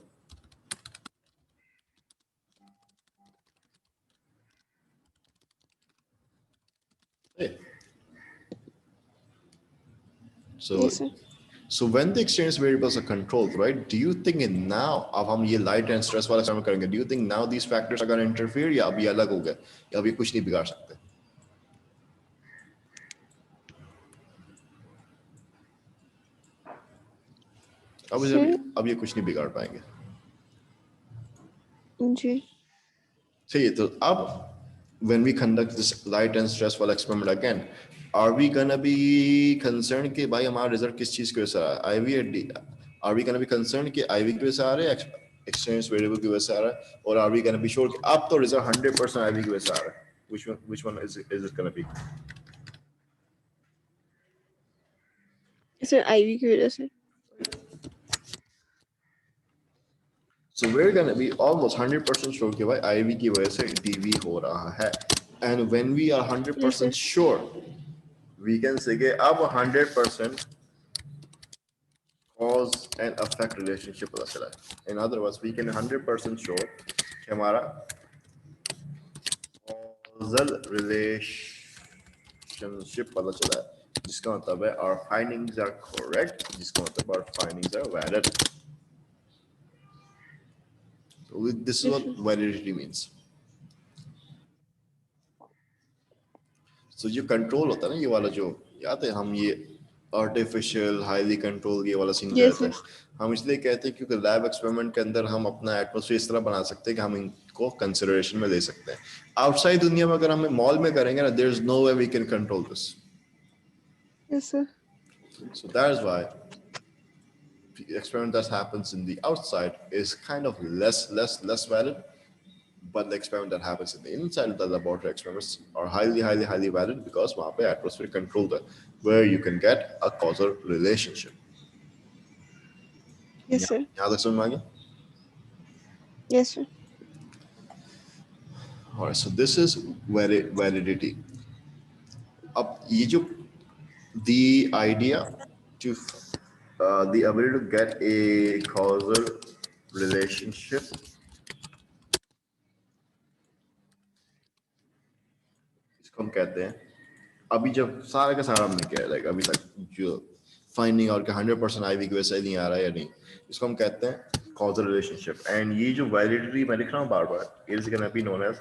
Speaker 2: Yes, sir.
Speaker 1: So when the extraneous variables are controlled, right? Do you think in now, अब हम ये light and stress वाला experiment करेंगे, do you think now these factors are going to interfere या अभी अलग हो गए, या अभी कुछ नहीं बिगाड़ सकते? अब ये कुछ नहीं बिगाड़ पाएंगे।
Speaker 2: जी।
Speaker 1: सही है, तो अब when we conduct this light and stressful experiment again, are we gonna be concerned कि भाई हमारा रिजल्ट किस चीज की वजह से आ रहा है, IV या D? Are we gonna be concerned कि IV की वजह से आ रहा है, extraneous variable की वजह से आ रहा है, और are we gonna be sure कि अब तो रिजल्ट 100% IV की वजह से आ रहा है? Which one is it gonna be?
Speaker 2: Sir, IV की वजह से।
Speaker 1: So we're gonna be almost 100% sure कि भाई IV की वजह से DV हो रहा है, and when we are 100% sure, we can say कि अब 100% cause and effect relationship पता चला है। In other words, we can 100% sure कि हमारा causal relationship पता चला है, जिसका मतलब है our findings are correct, जिसका मतलब our findings are valid. So this is what validity means. So जो कंट्रोल होता है ना, ये वाला जो याद है, हम ये आर्टिफिशियल हाईली कंट्रोल ये वाला सीन कहते हैं, हम इसलिए कहते हैं क्योंकि लैब एक्सपेरिमेंट के अंदर हम अपना एटमॉस्फेयर इस तरह बना सकते हैं कि हम इनको कंसिडरेशन में ले सकते हैं। आउटसाइड दुनिया में अगर हम मॉल में करेंगे ना, there is no way we can control this.
Speaker 2: Yes, sir.
Speaker 1: So that is why the experiment that happens in the outside is kind of less valid, but the experiment that happens in the inside of the laboratory experiments are highly valid, because वहाँ पे atmosphere controlled है, where you can get a causal relationship.
Speaker 2: Yes, sir.
Speaker 1: यहाँ तक समझ में आ गया?
Speaker 2: Yes, sir.
Speaker 1: Alright, so this is validity. अब ये जो the idea to the ability to get a causal relationship, इसको हम कहते हैं, अभी जब सारा का सारा हमने किया है, अभी तक जो फाइंडिंग और 100% IV की वजह से नहीं आ रहा है या नहीं, इसको हम कहते हैं causal relationship. एंड ये जो वैलिडिटी मैं लिख रहा हूँ बार बार, it is gonna be known as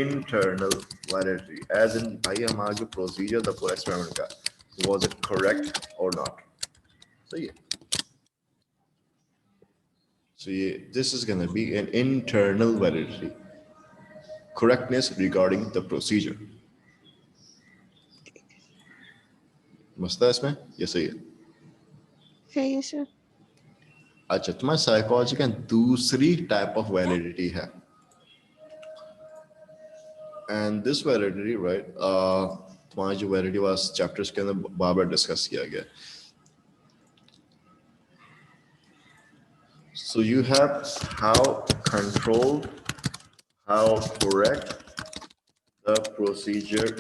Speaker 1: internal validity, as in भाई हमारा जो प्रोसीजर था पूरा एक्सपेरिमेंट का, was it correct or not. सही है, so this is going to be an internal validity, correctness regarding the procedure. मसला है इसमें, ये सही है?
Speaker 2: सही है सर।
Speaker 1: अच्छा, तुम्हारा साइकोलॉजी का दूसरी टाइप ऑफ वैलिडिटी है, एंड दिस वैलिडिटी राइट, तुम्हारा जो वैलिडिटी वाला चैप्टर्स के अंदर बार बार डिस्कस किया गया। So you have how controlled, how correct the procedure,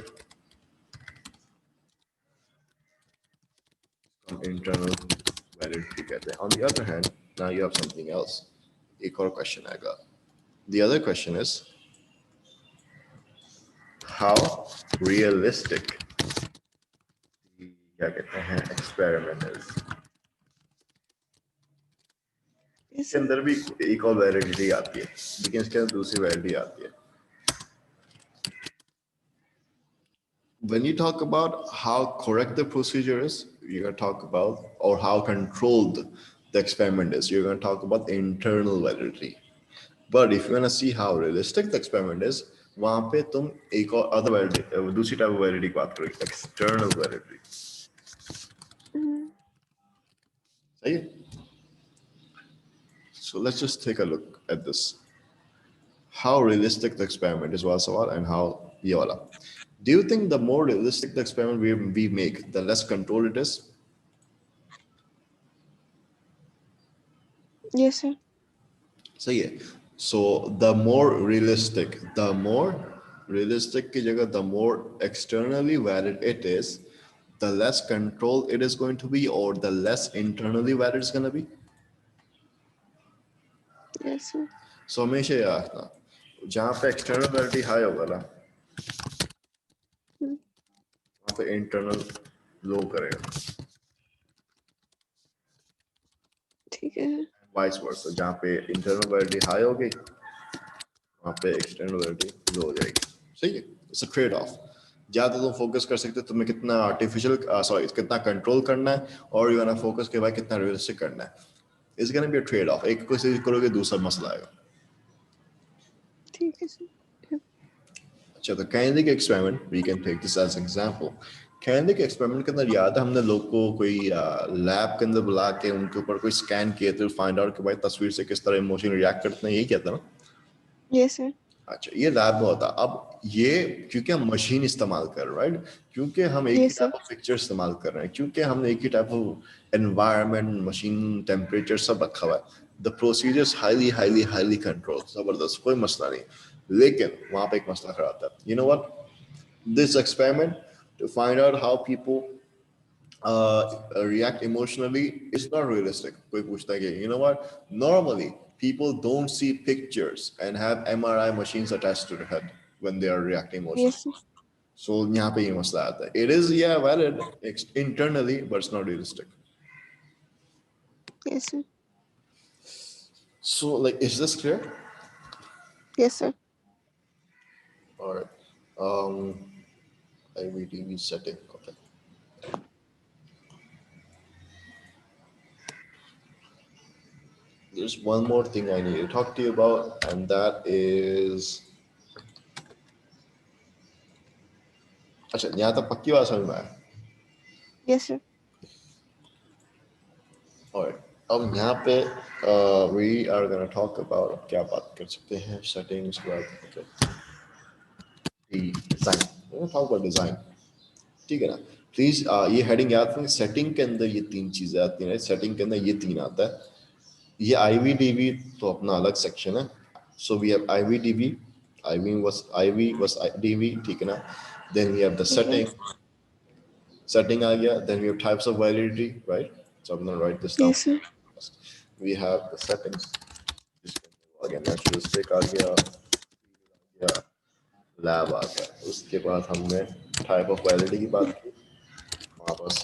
Speaker 1: internal validity कहते हैं. On the other hand, now you have something else. एक और question आएगा. The other question is how realistic क्या कहते हैं experiment is. इसके अंदर भी एक और वैलिडिटी आती है, लेकिन इसके अंदर दूसरी वैलिडिटी आती है. When you talk about how correct the procedure is, you're going to talk about, or how controlled the experiment is, you're going to talk about the internal validity. But if you want to see how realistic the experiment is, वहां पे तुम एक और other validity, दूसरी type of validity की बात करो, external validity. सही है? So let's just take a look at this. How realistic the experiment is वाला सवाल, and how ये वाला. Do you think the more realistic the experiment we make, the less control it is?
Speaker 2: Yes, sir.
Speaker 1: सही है. So the more realistic की जगह the more externally valid it is, the less control it is going to be, or the less internally valid it's going to be.
Speaker 2: Yes, sir.
Speaker 1: So हमेशा याद रखना, जहाँ पे external validity high होगा ना, वहाँ पे internal low करेगा.
Speaker 2: ठीक है.
Speaker 1: Vice versa, जहाँ पे internal validity high होगी, वहाँ पे external validity low हो जाएगी. सही है? It's a trade off. ज़्यादा तुम फोकस कर सकते हो तुम्हें कितना आर्टिफिशियल कितना कंट्रोल करना है, और यू ना फोकस के भाई कितना रियलिस्टिक करना है. It's gonna be a trade off. एक कोशिश करोगे दूसरा मसला आएगा.
Speaker 2: ठीक है सर.
Speaker 1: अच्छा, तो कैनेडी के experiment, we can take this as example. Kennedy के एक्सपेरिमेंट के अंदर याद है हमने लोग को कोई लैब के अंदर बुला के उनके ऊपर कोई स्कैन किए थे, फाइंड आउट कि भाई तस्वीर से किस तरह इमोशन रिएक्ट करते हैं, यही कहता ना.
Speaker 2: Yes, sir.
Speaker 1: अच्छा, ये लैब में होता. अब ये क्योंकि हम मशीन इस्तेमाल कर रहे हैं, राइट, क्योंकि हम एक ही
Speaker 2: Yes, sir.
Speaker 1: Type of picture इस्तेमाल कर रहे हैं, क्योंकि हमने एक ही type of environment, machine temperature सब रखा हुआ है, the procedures highly highly highly control, जबरदस्त, कोई मसला नहीं. लेकिन वहां पे एक मसला खड़ा आता है. You know what, this experiment to find out how people react emotionally is not realistic. कोई पूछता है कि you know what, normally people don't see pictures and have MRI machines attached to their head when they are reacting
Speaker 2: Yes,
Speaker 1: emotionally.
Speaker 2: sir.
Speaker 1: So यहाँ पे ये मसला आता है. It is, yeah, valid internally, but it's not realistic.
Speaker 2: Yes, sir.
Speaker 1: So like, is this clear?
Speaker 2: Yes, sir.
Speaker 1: All right. IVTV setting. Okay. There's one more thing I need to talk to you about, and that is. अच्छा, यहाँ तक पक्की बात समझ में आया.
Speaker 2: Yes, sir.
Speaker 1: Alright. अब यहाँ पे we are gonna talk about, अब क्या बात कर सकते हैं, settings के बाद, okay. The design. We're gonna talk about design. ठीक है ना. प्लीज ये हेडिंग याद रखें. सेटिंग के अंदर ये तीन चीजें आती हैं. सेटिंग के अंदर ये तीन आता है. ये IVDV तो अपना अलग सेक्शन है. So we have IVDV, IV was DV, ठीक है ना. Then we have the
Speaker 2: Okay.
Speaker 1: setting आ गया. Then we have types of validity, right? So I'm gonna write this down.
Speaker 2: Yes, sir.
Speaker 1: We have the settings. Again, naturalistic आ गया, या lab आ गया. उसके बाद हमने type of validity की बात की. वापस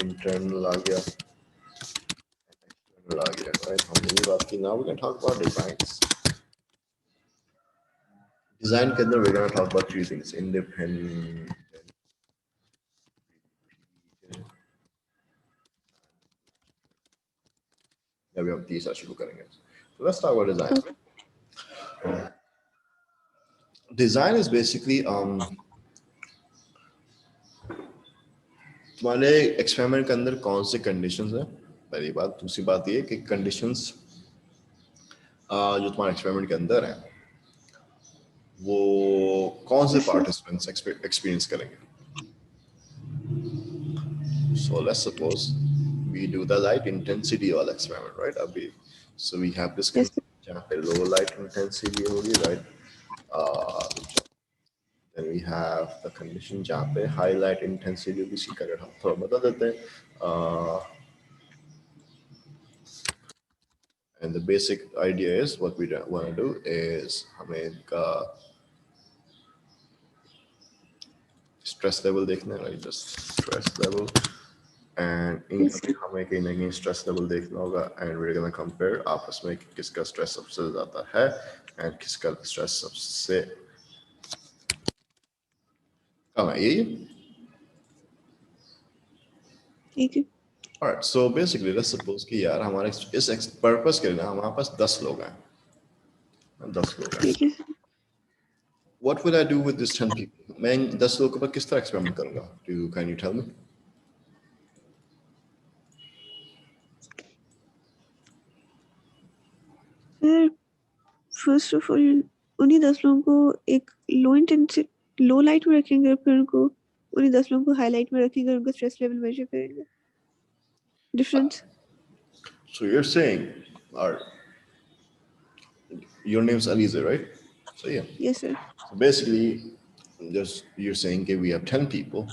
Speaker 1: internal आ गया, external आ गया, right? हमने ये बात की. Now we can talk about designs. Design के अंदर we're gonna talk about three things: independent. अभी हम तीसरा शुरू करेंगे. So let's talk about design.
Speaker 2: Okay.
Speaker 1: Design is basically तुम्हारे एक्सपेरिमेंट के अंदर कौन से कंडीशंस हैं, पहली बात. दूसरी बात ये कि कंडीशंस जो तुम्हारे एक्सपेरिमेंट के अंदर हैं वो कौन से पार्टिसिपेंट्स एक्सपीरियंस करेंगे. So let's suppose we do the light intensity वाला experiment, right? अभी so we have this
Speaker 2: Yes, sir.
Speaker 1: जहाँ पे low light intensity होगी, right? Then we have the condition जहाँ पे high light intensity होगी. इसी का हम थोड़ा बता देते हैं. And the basic idea is what we want to do is हमें इनका stress level देखना है, right? Just stress level. And
Speaker 2: Yes,
Speaker 1: इनका भी हमें कहीं ना कहीं stress level देखना होगा. And we're gonna compare आपस में कि किसका stress सबसे ज़्यादा है and किसका stress सबसे कम है. यही.
Speaker 2: ठीक है.
Speaker 1: Alright, so basically let's suppose कि यार हमारे इस पर्पस के लिए ना हमारे पास 10 लोग हैं. 10 लोग हैं.
Speaker 2: ठीक है.
Speaker 1: What will I do with this 10 people? मैं 10 लोगों पर किस तरह experiment करूँगा? Can you tell me?
Speaker 2: Sir first of all उन्हीं 10 लोगों को एक लो लाइट में रखेंगे, फिर उनको उन्हीं 10 लोगों को हाईलाइट में रखेंगे, उनका स्ट्रेस लेवल मेजर करेंगे. Difference?
Speaker 1: So you're saying, or your name's Aliza, right? So yeah.
Speaker 2: Yes, sir.
Speaker 1: So basically, just you're saying, okay, we have 10 people.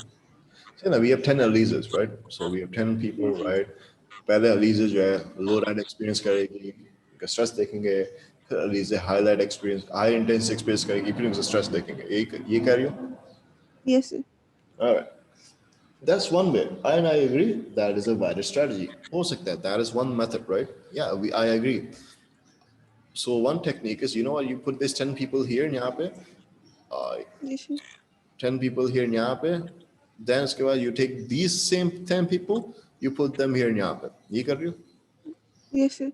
Speaker 1: So now we have 10 Alizas, right? So we have 10 people,
Speaker 2: Yes, sir.
Speaker 1: right? पहले Aliza जो है low light experience करेगी, उनका stress देखेंगे, फिर Aliza highlight experience, high intense experience करेगी, फिर उनका stress देखेंगे. ये कह रही हो?
Speaker 2: Yes, sir.
Speaker 1: All right. That's one way, and I agree that is a wider strategy. हो सकता है, that is one method, right? Yeah, I agree. So one technique is, you know what, you put these 10 people here यहाँ पे,
Speaker 2: Yes, sir.
Speaker 1: 10 people here यहाँ पे, then उसके बाद you take these same 10 people, you put them here यहाँ पे. ये कर रही हो?
Speaker 2: Yes, sir.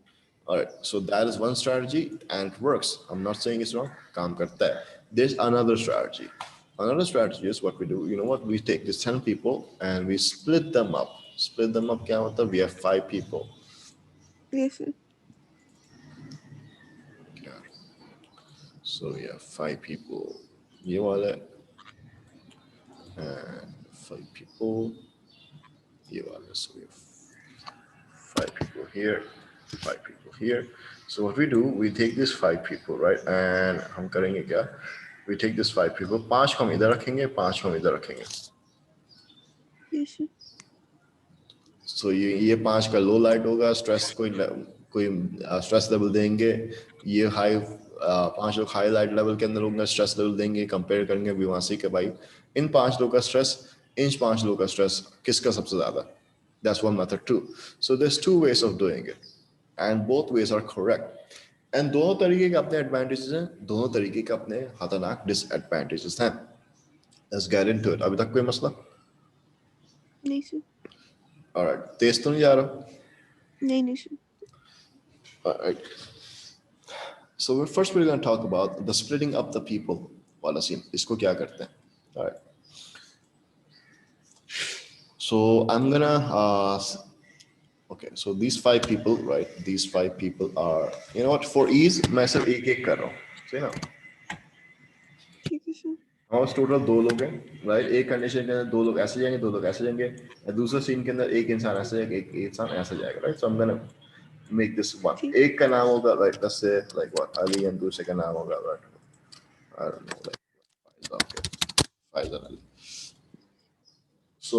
Speaker 1: All right, so that is one strategy and it works. I'm not saying it's wrong. काम करता है. There's another strategy. Another strategy is what we do. You know what? We take these 10 people and we split them up. Split them up क्या मतलब? We have 5 people.
Speaker 2: Yes, sir.
Speaker 1: Yeah. So we have 5 people. ये वाला and 5 people. ये वाला. So we have 5 people here, 5 people here. So what we do, we take these 5 people, right? And हम करेंगे क्या? We take these 5 people. 5 को हम इधर रखेंगे, 5 को हम इधर रखेंगे.
Speaker 2: Yes, sir.
Speaker 1: So ये 5 का लो लाइट होगा, स्ट्रेस कोई स्ट्रेस लेवल देंगे. ये हाई 5 लोग हाई लाइट लेवल के अंदर होंगे, स्ट्रेस लेवल देंगे. कंपेयर करेंगे विवासी के भाई इन 5 लोगों का स्ट्रेस, इन 5 लोगों का स्ट्रेस किसका सबसे ज्यादा. That's one method too. So there's 2 ways of doing it, and both ways are correct. And दोनों तरीके के अपने advantages हैं, दोनों तरीके के अपने खतरनाक disadvantages हैं. Let's get into it. अभी तक कोई मसला?
Speaker 2: नहीं, sir.
Speaker 1: All right. तेज तो नहीं जा रहा?
Speaker 2: नहीं, sir.
Speaker 1: All right. So first we're going to talk about the splitting up the people वाला scene. इसको क्या करते हैं? All right. So I'm gonna okay, so these 5 people, right? These 5 people are, you know what, for ease मैं सिर्फ एक कर रहा हूँ. See now.
Speaker 2: ठीक है, sir.
Speaker 1: हमारे टोटल 2 लोग हैं, राइट? एक कंडीशन के अंदर 2 लोग ऐसे जाएंगे, 2 लोग ऐसे जाएंगे, और दूसरे सीन के अंदर एक इंसान ऐसे जाएगा, एक इंसान ऐसे जाएगा, right? So I am gonna make this one. एक का नाम होगा, right, let's say like what, Ali, and दूसरे का नाम होगा, right, I don't know, like Faizan Ali. So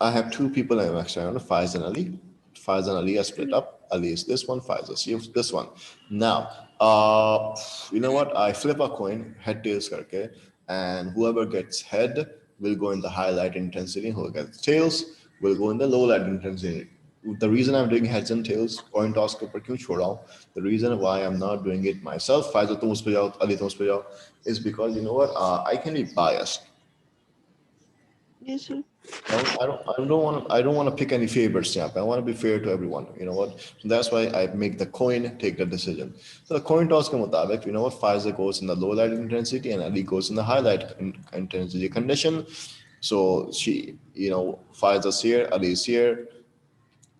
Speaker 1: I have 2 people in external, Faizan Ali. Faizan Ali are split up. Ali is this one, Faizan is this one. Now, you know what? I flip a coin, head tails karke, and whoever gets head will go in the highlight intensity. Whoever gets tails will go in the low light intensity. The reason I'm doing heads and tails, coin toss ke upar kyun chhod raha hu? The reason why I'm not doing it myself, Faizan tum us pe jao, Ali tum us pe jao, is because you know what? I can be biased.
Speaker 2: Yes, sir.
Speaker 1: I don't want to pick any favorites. Yeah, I want to be fair to everyone. You know what? So that's why I make the coin take the decision. So the coin toss ke mutabik, you know what? Pfizer goes in the low light intensity and Ali goes in the high light intensity condition. So she, you know, Pfizer's here, Ali's here.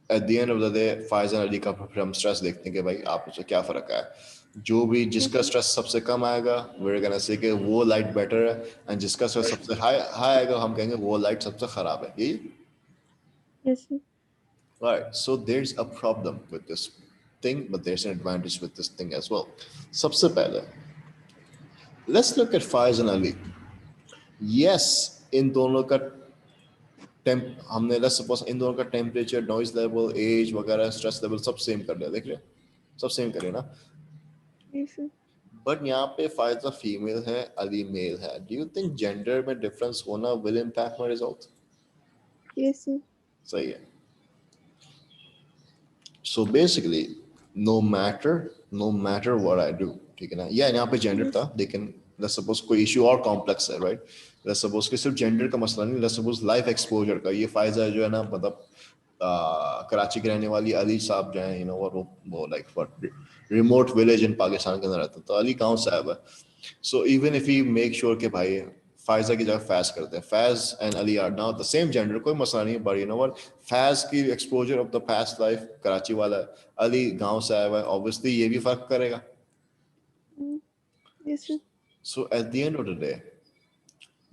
Speaker 1: At the end of the day, Pfizer and Ali का फिर हम stress देखते हैं कि भाई आप उससे क्या फर्क है. जो भी जिसका स्ट्रेस सबसे कम आएगा, we're gonna say कि वो लाइट बेटर है, and जिसका स्ट्रेस सबसे हाई आएगा, हम कहेंगे वो लाइट सबसे खराब है. यही.
Speaker 2: Yes, sir.
Speaker 1: Right. So there's a problem with this thing, but there's an advantage with this thing as well. सबसे पहले, let's look at Faiz and Ali. Yes, इन दोनों का हमने let's suppose इन दोनों का temperature, noise level, age वगैरह, stress level सब same कर लिया. देख रहे? सब same करें ना?
Speaker 2: Yes, sir.
Speaker 1: बट यहाँ पे फायदा फीमेल है, अली मेल है. डू यू थिंक जेंडर में डिफरेंस होना will impact my result?
Speaker 2: Yes, sir.
Speaker 1: सही है. So basically no matter what I do, ठीक है ना? या यहाँ पे जेंडर था, लेकिन लेट्स सपोज कोई इशू और कॉम्प्लेक्स है, राइट? लेट्स सपोज कि सिर्फ जेंडर का मसला नहीं, लेट्स सपोज लाइफ एक्सपोजर का. ये फायदा जो है ना, मतलब कराची के रहने वाली अली साहब जो है, और वो like remote village in Pakistan के अंदर रहता है, तो अली गांव साहब है. So even if you make sure कि भाई फायजा की जगह फैज करते हैं, Faiz and Ali are now the same gender, कोई मसला नहीं है, बट व्हाट, फैज की exposure of the past life Karachi वाला है, अली गांव साहब है, ऑब्वियसली ये भी फर्क करेगा.
Speaker 2: Yes, sir.
Speaker 1: So eight the end of the day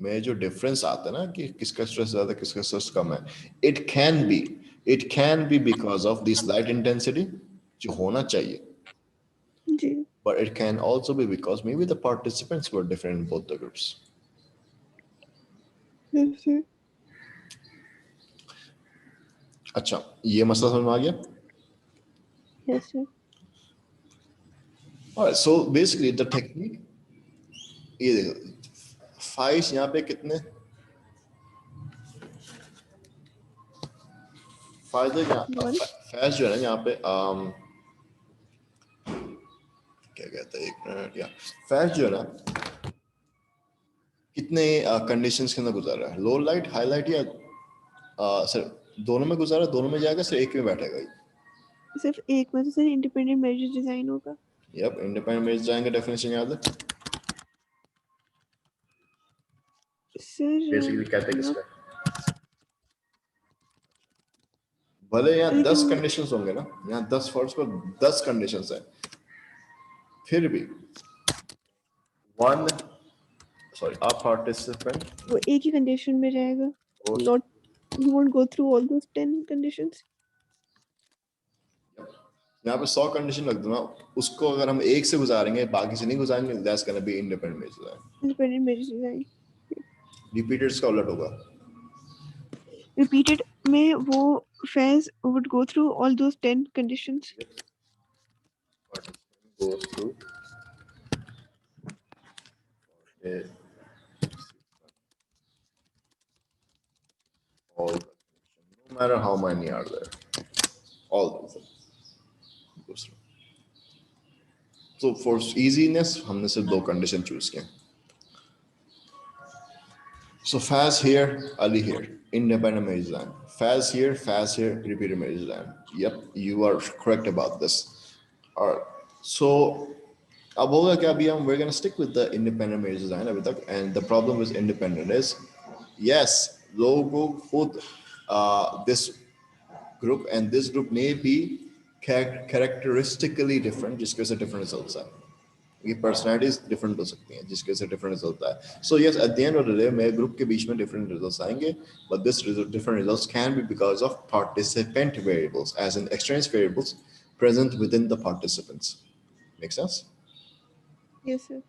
Speaker 1: में जो डिफरेंस आता है ना कि किसका स्ट्रेस ज्यादा किसका स्ट्रेस कम है, it can be because of this light intensity जो होना चाहिए,
Speaker 2: जी.
Speaker 1: but it can also be because maybe the participants were different in both the groups.
Speaker 2: Yes, sir.
Speaker 1: अच्छा, ये मसला समझ में आ गया.
Speaker 2: Yes, sir.
Speaker 1: Alright, so basically the technique, ये देखो फाइव्स यहाँ पे कितने फायदे,
Speaker 2: One.
Speaker 1: फैज जो है ना यहाँ पे क्या कहते हैं, एक मिनट, या फैज जो है ना कितने कंडीशंस के अंदर गुजार रहा है, लो लाइट हाई लाइट, या सर दोनों में गुजारा, दोनों में जाएगा, सिर्फ एक में बैठेगा.
Speaker 2: सिर्फ एक में तो सर इंडिपेंडेंट मेजर डिजाइन होगा.
Speaker 1: यप, इंडिपेंडेंट में जाएंगे, डेफिनेशन याद है
Speaker 2: सर
Speaker 1: बेसिकली कहते हैं किसका, भले यहाँ 10
Speaker 2: लेकिन
Speaker 1: कंडीशंस होंगे ना, यहाँ 10 फॉर्स पर 10 कंडीशंस है, फिर भी वन सॉरी अ पार्टिसिपेंट,
Speaker 2: वो एक ही कंडीशन में रहेगा. Not you won't go through all those 10 conditions.
Speaker 1: यहाँ पे 100 कंडीशन रख दो ना, उसको अगर हम एक से गुजारेंगे बाकी से नहीं गुजारेंगे, that's gonna be independent measure.
Speaker 2: Independent measure design.
Speaker 1: Repeaters का उलट होगा,
Speaker 2: Repeated में वो phase would go through all those 10 conditions.
Speaker 1: goes through all the conditions, no matter how many are there, all of them goes through. So for easiness हमने सिर्फ दो condition choose किए. So Faz here, Ali here, independent marriage design. Faz here, repeated marriage design. Yep, you are correct about this. All right. So अब होगा क्या, अभी हम we're gonna stick with the independent marriage design अभी तक, and the problem with independent is yes, लोगों को खुद this group and this group may be characteristically different, जिसके वजह से different results है. ये पर्सनैलिटीज डिफरेंट हो सकती हैं जिसके से डिफरेंट रिजल्ट है. So yes, at the end of the day मेरे ग्रुप के बीच में डिफरेंट रिजल्ट्स आएंगे, but this different results can be because of participant variables as in extraneous variables present within the participants. Make sense?
Speaker 2: Yes, sir.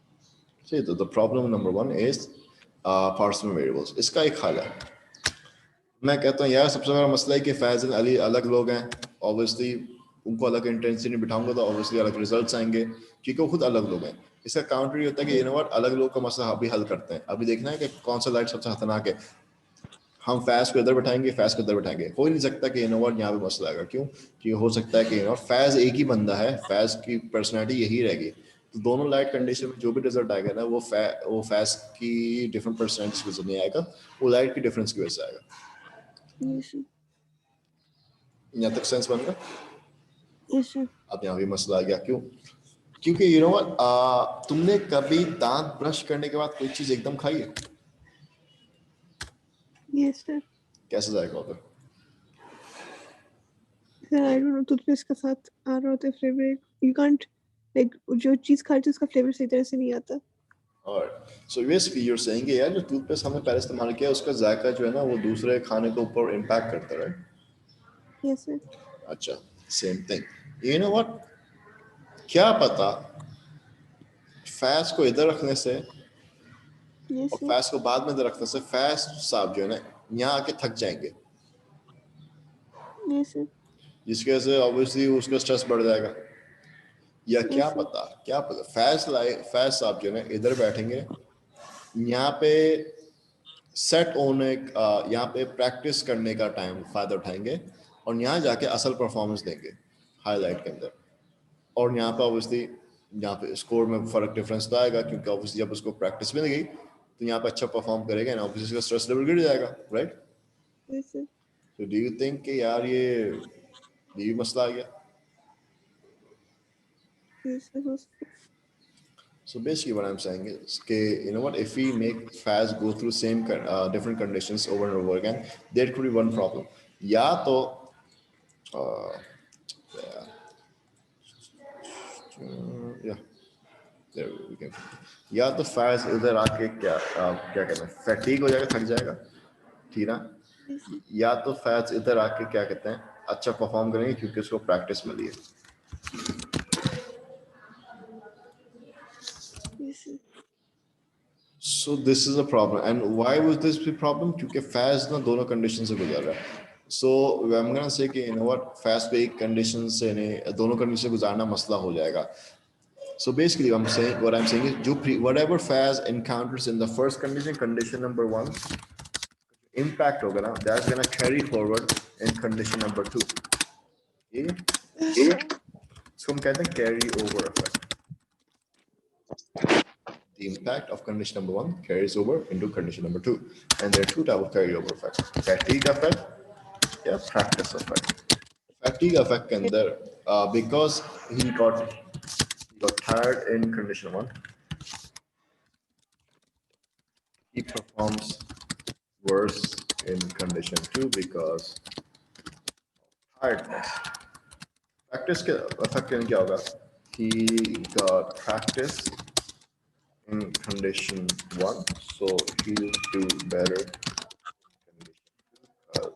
Speaker 1: See, the problem number one is participant variables. इसका एक हल है. मैं कहता हूँ यार सबसे बड़ा मसला है कि फैज एंड अली अलग लोग हैं, ऑब्वियसली उनको अलग इंटेंसिटी बिठाऊंगा तो ऑब्वियसली अलग रिजल्ट्स आएंगे क्योंकि वो खुद अलग लोग हैं. इसका काउंटर ये होता है कि अलग लोग का मसला अभी हल करते हैं. अभी देखना है कि कौन सा लाइट सबसे खतरनाक है, हम फैज को इधर बैठाएंगे, फैज को इधर बैठाएंगे. हो ही नहीं सकता कि यहाँ पे मसला आएगा. क्यों? कि हो सकता है कि फैज एक ही बंदा है, फैज की पर्सनैलिटी यही रहेगी, तो दोनों लाइट कंडीशन में जो भी रिजल्ट आएगा ना वो फैज की डिफरेंट पर्सनैलिटी की वजह से नहीं आएगा, वो लाइट की डिफरेंस की वजह से आएगा.
Speaker 2: Yes, sir.
Speaker 1: यहाँ तक सेंस बन रहा?
Speaker 2: Yes, sir.
Speaker 1: अब यहाँ भी मसला आ गया. क्यों? क्योंकि तुमने कभी दांत ब्रश करने के बाद कोई चीज एकदम खाई है?
Speaker 2: Yes, sir.
Speaker 1: कैसे जाएगा उधर?
Speaker 2: Sir, I don't know, toothpaste के साथ आ रहा होता है फ्लेवर. You can't like जो चीज खाते उसका फ्लेवर सही तरह से नहीं आता.
Speaker 1: और so basically you are saying यार जो टूथपेस्ट हमने पहले इस्तेमाल किया उसका जायका जो है ना वो दूसरे खाने के ऊपर इम्पैक्ट करता है, राइट?
Speaker 2: Yes, sir.
Speaker 1: अच्छा, same thing. You know what, क्या पता फैज को इधर रखने से
Speaker 2: Yes,
Speaker 1: और
Speaker 2: sir.
Speaker 1: फैज को बाद में इधर रखने से फैज साहब जो है ना यहाँ आके थक जाएंगे,
Speaker 2: Yes, sir.
Speaker 1: जिसकी वजह से ऑब्वियसली उसका स्ट्रेस बढ़ जाएगा. या
Speaker 2: Yes,
Speaker 1: क्या
Speaker 2: sir.
Speaker 1: पता फैज साहब जो है ना इधर बैठेंगे, यहाँ पे सेट होने यहाँ पे प्रैक्टिस करने का टाइम फायदा उठाएंगे और यहाँ जाके असल परफॉर्मेंस देंगे हाईलाइट के अंदर. और यहाँ पे ऑब्वियसली यहाँ पे स्कोर में फर्क डिफरेंस तो आएगा क्योंकि ऑब्वियसली जब उसको प्रैक्टिस मिल गई तो यहाँ पे अच्छा परफॉर्म करेगा एंड ऑब्वियसली उसका स्ट्रेस लेवल गिर जाएगा, right?
Speaker 2: Yes, sir.
Speaker 1: So do you think कि यार ये मसला आ गया?
Speaker 2: Yes, yes.
Speaker 1: So basically, what I'm saying is, okay, you know what? If we make fast go through different conditions over and over again, there could be one problem. या तो yeah, there we can. या तो fast इधर आके क्या कहते हैं? Fatigue हो जाएगा, थक जाएगा, ठीक ना?
Speaker 2: Yes,
Speaker 1: या तो fast इधर आके क्या कहते हैं? अच्छा परफॉर्म करेंगे क्योंकि उसको प्रैक्टिस मिली है.
Speaker 2: yes.
Speaker 1: So this is a problem. And why was this a problem? क्योंकि fast ना दोनों conditions से गुजर रहा है. So I'm gonna say कि you know what, fast पे एक condition से नहीं दोनों condition से गुजारना मसला हो जाएगा. So basically, what I'm saying is, whatever fast encounters in the first condition, condition number one, impact होगा ना, that's gonna carry forward in condition number two. ठीक है?
Speaker 2: Yes, sir.
Speaker 1: इसको हम कहते हैं carry over effect. The impact of condition number one carries over into condition number two. And there are two types of carryover effect. Fatigue effect, yeah, practice effect. Fatigue effect can there because he got tired in condition one, he performs worse in condition two because tiredness. Practice के effect क्या होगा? He got practice in condition one, so he'll do better because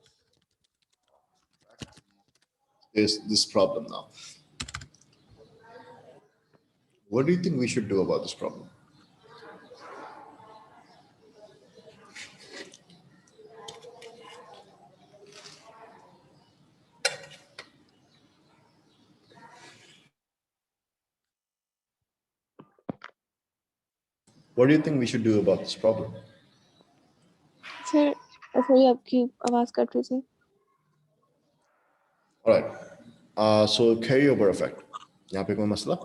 Speaker 1: there's this problem now. What do you think we should do about this problem? What do you think we should do about this problem?
Speaker 2: Sir, sorry, आपकी आवाज cut रही थी.
Speaker 1: All right. So carryover effect. यहाँ पे कोई मसला?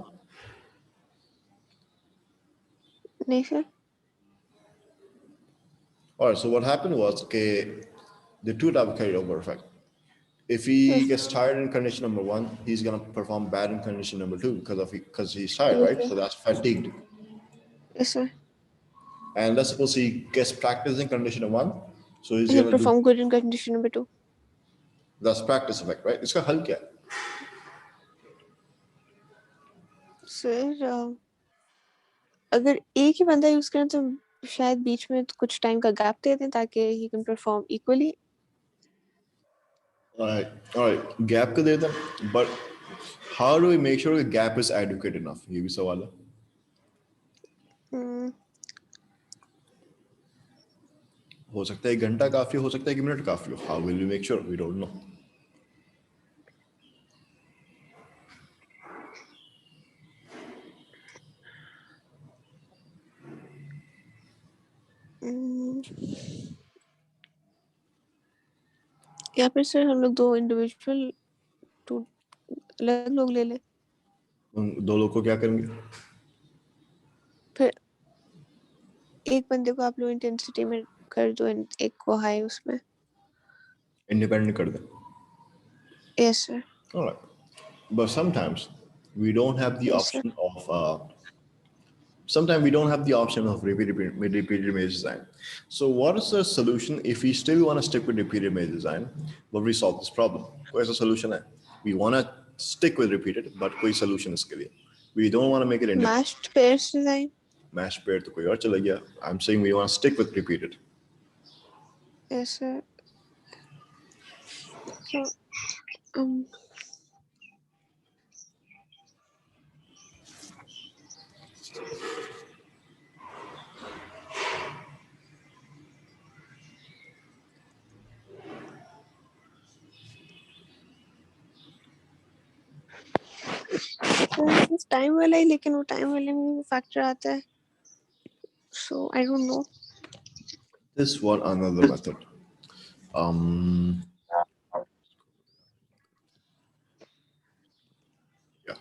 Speaker 2: नहीं sir.
Speaker 1: All right. So what happened was, okay, the two type of carryover effect. If he
Speaker 2: Yes,
Speaker 1: gets tired in condition number one, he's gonna perform bad in condition number two because he's tired,
Speaker 2: yes,
Speaker 1: right?
Speaker 2: sir.
Speaker 1: So that's fatigued.
Speaker 2: Yes, sir.
Speaker 1: And let's suppose he gets practice in condition number one, so he's
Speaker 2: He'll
Speaker 1: gonna do
Speaker 2: perform good in condition number two.
Speaker 1: that's practice effect, right? इसका हल क्या है?
Speaker 2: Sir, अगर एक ही बंदा use करें तो शायद बीच में कुछ टाइम का गैप दे दें ताकि he can perform equally.
Speaker 1: All right. Gap का देता है, but how do we make sure the gap is adequate enough? ये भी सवाल है.
Speaker 2: Hmm.
Speaker 1: हो सकता है 1 घंटा काफी हो सकता है 1 मिनट काफी हो. How will we make sure? We don't know.
Speaker 2: या फिर सर हम लोग दो इंडिविजुअल टू अलग लोग ले लें.
Speaker 1: दो लोग को क्या करेंगे?
Speaker 2: फिर एक बंदे को आप लो इंटेंसिटी में कर दो, एक को हाई उसमें.
Speaker 1: Independent कर दें.
Speaker 2: Yes, sir.
Speaker 1: All right. But sometimes we don't have the
Speaker 2: Yes, sir.
Speaker 1: option of sometimes we don't have the option of repeated image design. So what is the solution if we still want to stick with repeated image design, but we solve this problem? कोई ऐसा solution है? We want to stick with repeated, but कोई solution इसके लिए. We don't want to make it independent.
Speaker 2: Matched pairs design.
Speaker 1: Match pair तो कोई और चला गया. I'm saying we want to stick with repeated.
Speaker 2: Yes, sir. So, um, time वाला ही, लेकिन वो टाइम वाले में फैक्टर आता है. So I don't know.
Speaker 1: This one another method. Yeah.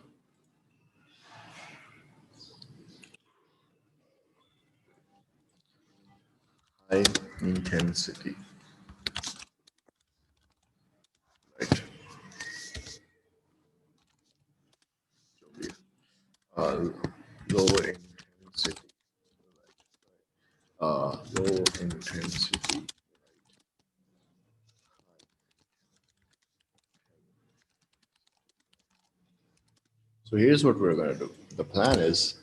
Speaker 1: High intensity. low intensity. Low intensity. So here's what we're going to do. The plan is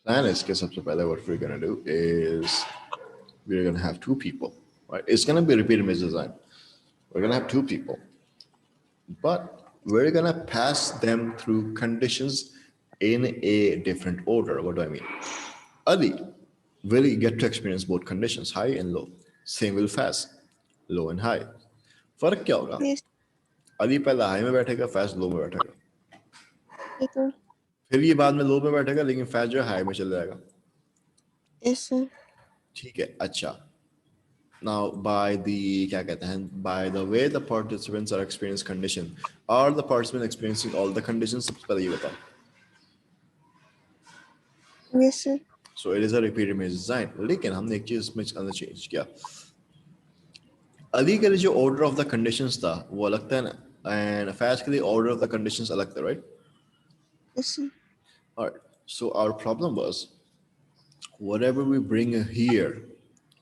Speaker 1: कि सबसे पहले what we're going to do is we're going to have two people, right? It's going to be repeated measure design. We're going to have two people, but we're going to pass them through conditions in a different order. What do I mean? Ali will get to experience both conditions, high and low. Same will Faz, low and high. फर्क क्या होगा?
Speaker 2: Yes.
Speaker 1: Ali पहले high में बैठेगा, फैज लो में बैठेगा.
Speaker 2: Yes, sir.
Speaker 1: फिर ये बाद में लो में बैठेगा, लेकिन फैज जो है हाई में चला जाएगा.
Speaker 2: Yes, sir.
Speaker 1: ठीक है, अच्छा. Now, by the क्या कहते हैं, by the way the participants are experiencing condition, are the participants experiencing all the conditions? सबसे पहले ये बताओ.
Speaker 2: Yes, sir.
Speaker 1: So it is a repeated measure design. लेकिन हमने एक चीज इसमें अंदर चेंज किया. अली के लिए जो order of the conditions था वो अलग था ना, and फैज के लिए order of the conditions अलग था, right?
Speaker 2: Yes, sir.
Speaker 1: All right. So our problem was whatever we bring here,